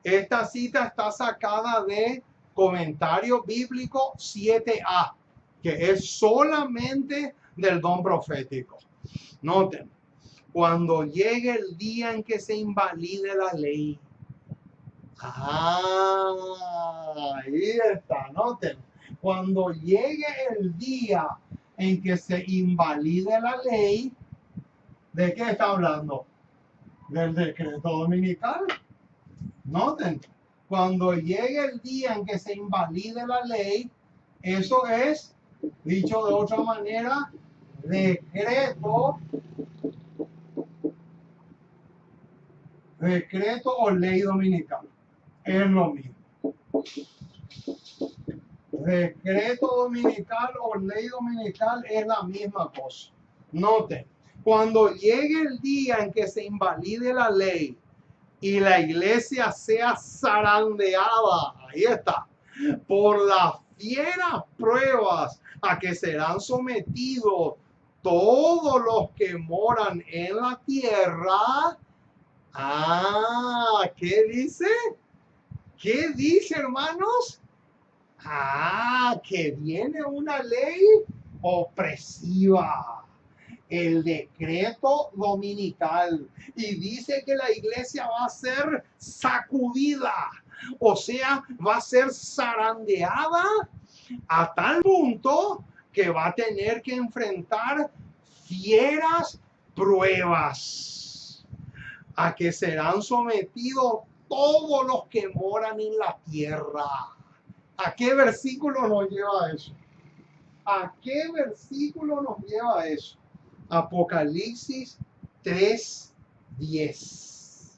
esta cita está sacada de Comentario Bíblico 7a, que es solamente del don profético. Noten, cuando llegue el día en que se invalide la ley, Ahí está, noten. Cuando llegue el día en que se invalide la ley, ¿de qué está hablando? Del decreto dominical. Noten, cuando llegue el día en que se invalide la ley, eso es, dicho de otra manera, decreto, decreto o ley dominical. Es lo mismo. Decreto dominical o ley dominical es la misma cosa. Noten, cuando llegue el día en que se invalide la ley y la iglesia sea zarandeada, ahí está, por las fieras pruebas a que serán sometidos todos los que moran en la tierra. ¿Qué dice? ¿Qué dice, hermanos? Que viene una ley opresiva, el decreto dominical, y dice que la iglesia va a ser sacudida, o sea, va a ser zarandeada a tal punto que va a tener que enfrentar fieras pruebas a que serán sometidos todos los que moran en la tierra. ¿A qué versículo nos lleva eso? ¿A qué versículo nos lleva eso? Apocalipsis 3:10.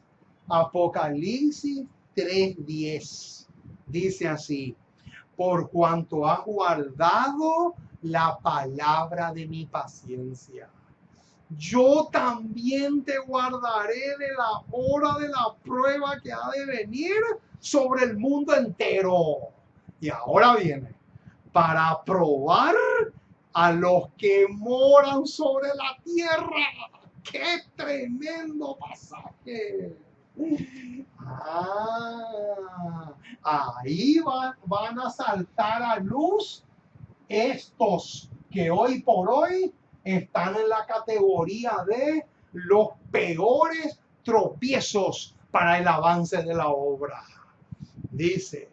Apocalipsis 3:10. Dice así: por cuanto has guardado la palabra de mi paciencia, yo también te guardaré de la hora de la prueba que ha de venir sobre el mundo entero. Y ahora viene, para probar a los que moran sobre la tierra. ¡Qué tremendo pasaje! Ahí van a saltar a luz estos que hoy por hoy están en la categoría de los peores tropiezos para el avance de la obra. Dice,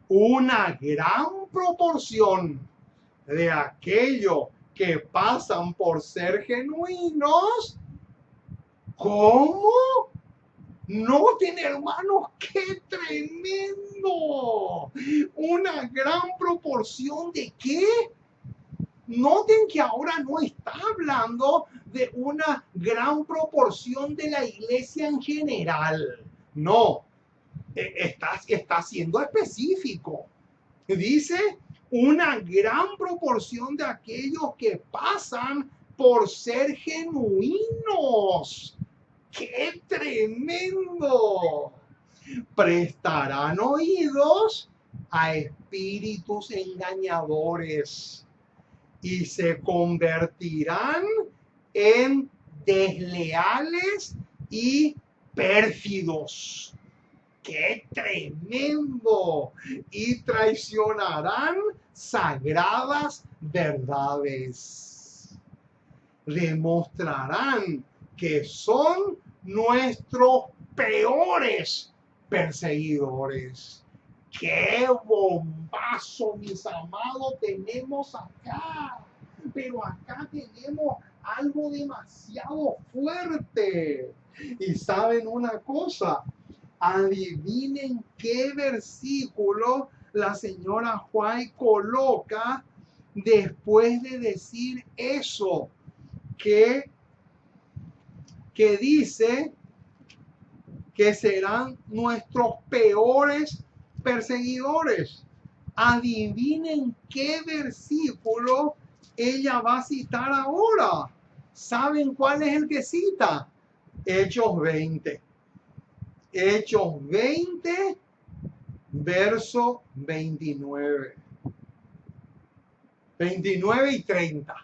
una gran proporción de aquellos que pasan por ser genuinos. ¿Cómo? Noten, hermanos, qué tremendo. Una gran proporción de qué. Noten que ahora no está hablando de una gran proporción de la iglesia en general. No, está siendo específico. Dice una gran proporción de aquellos que pasan por ser genuinos. ¡Qué tremendo! Prestarán oídos a espíritus engañadores y se convertirán en desleales y pérfidos. ¡Qué tremendo! Y traicionarán sagradas verdades. Demostrarán que son nuestros peores perseguidores. ¡Qué bombazo, mis amados, tenemos acá! Pero acá tenemos algo demasiado fuerte. Y saben una cosa, adivinen qué versículo la señora White coloca después de decir eso, que dice que serán nuestros peores perseguidores. Adivinen qué versículo ella va a citar ahora. ¿Saben cuál es el que cita? Hechos 20. Hechos 20, verso 29. 29 y 30.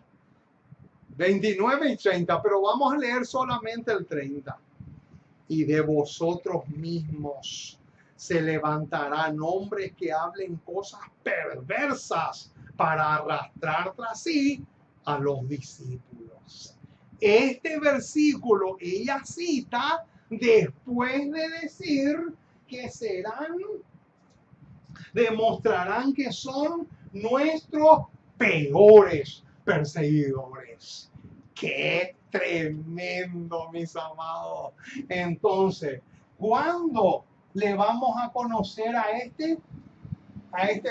29 y 30, pero vamos a leer solamente el 30. Y de vosotros mismos se levantarán hombres que hablen cosas perversas para arrastrar tras sí a los discípulos. Este versículo ella cita después de decir que demostrarán que son nuestros peores perseguidores. ¡Qué tremendo, mis amados! Entonces, ¿cuándo le vamos a conocer a este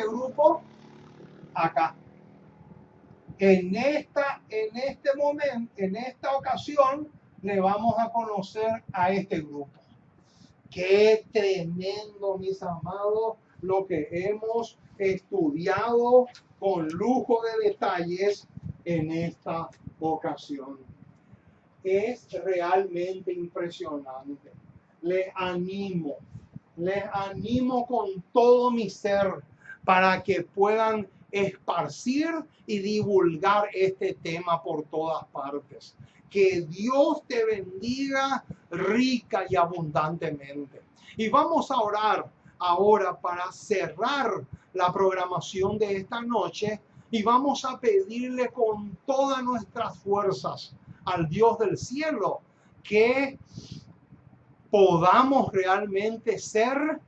grupo? Acá. En este momento, en esta ocasión, le vamos a conocer a este grupo. Qué tremendo, mis amados, lo que hemos estudiado con lujo de detalles en esta ocasión. Es realmente impresionante. Les animo con todo mi ser para que puedan esparcir y divulgar este tema por todas partes. Que Dios te bendiga rica y abundantemente. Y vamos a orar ahora para cerrar la programación de esta noche y vamos a pedirle con todas nuestras fuerzas al Dios del cielo que podamos realmente ser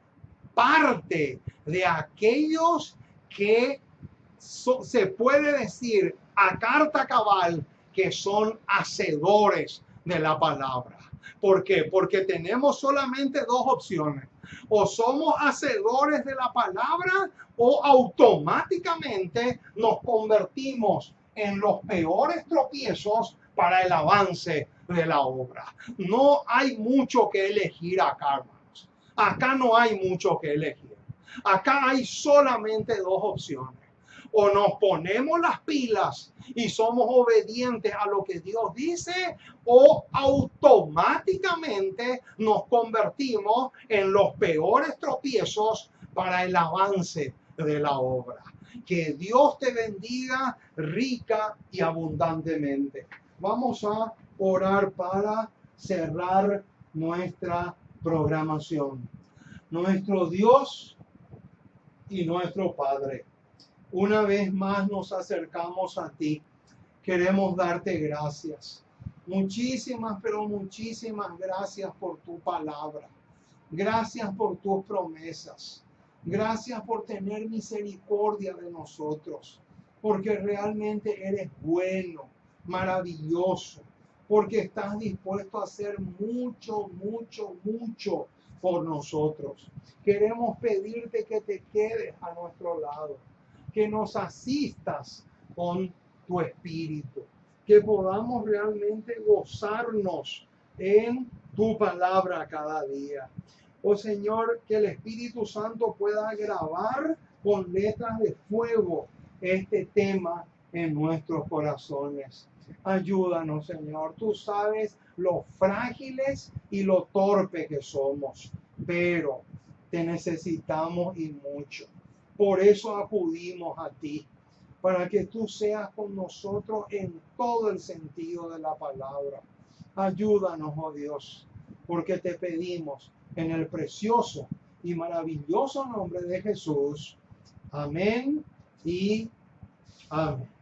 parte de aquellos que se puede decir a carta cabal que son hacedores de la palabra. ¿Por qué? Porque tenemos solamente dos opciones. O somos hacedores de la palabra o automáticamente nos convertimos en los peores tropiezos para el avance de la obra. No hay mucho que elegir acá, hermanos. Acá no hay mucho que elegir. Acá hay solamente dos opciones. O nos ponemos las pilas y somos obedientes a lo que Dios dice, o automáticamente nos convertimos en los peores tropiezos para el avance de la obra. Que Dios te bendiga rica y abundantemente. Vamos a orar para cerrar nuestra programación. Nuestro Dios y nuestro Padre, una vez más nos acercamos a ti. Queremos darte gracias. Muchísimas, pero muchísimas gracias por tu palabra. Gracias por tus promesas. Gracias por tener misericordia de nosotros. Porque realmente eres bueno, maravilloso. Porque estás dispuesto a hacer mucho, mucho, mucho por nosotros. Queremos pedirte que te quedes a nuestro lado, que nos asistas con tu espíritu, que podamos realmente gozarnos en tu palabra cada día. Oh Señor, que el Espíritu Santo pueda grabar con letras de fuego este tema en nuestros corazones. Ayúdanos, Señor. Tú sabes lo frágiles y lo torpe que somos, pero te necesitamos y mucho. Por eso acudimos a ti, para que tú seas con nosotros en todo el sentido de la palabra. Ayúdanos, oh Dios, porque te pedimos en el precioso y maravilloso nombre de Jesús. Amén y amén.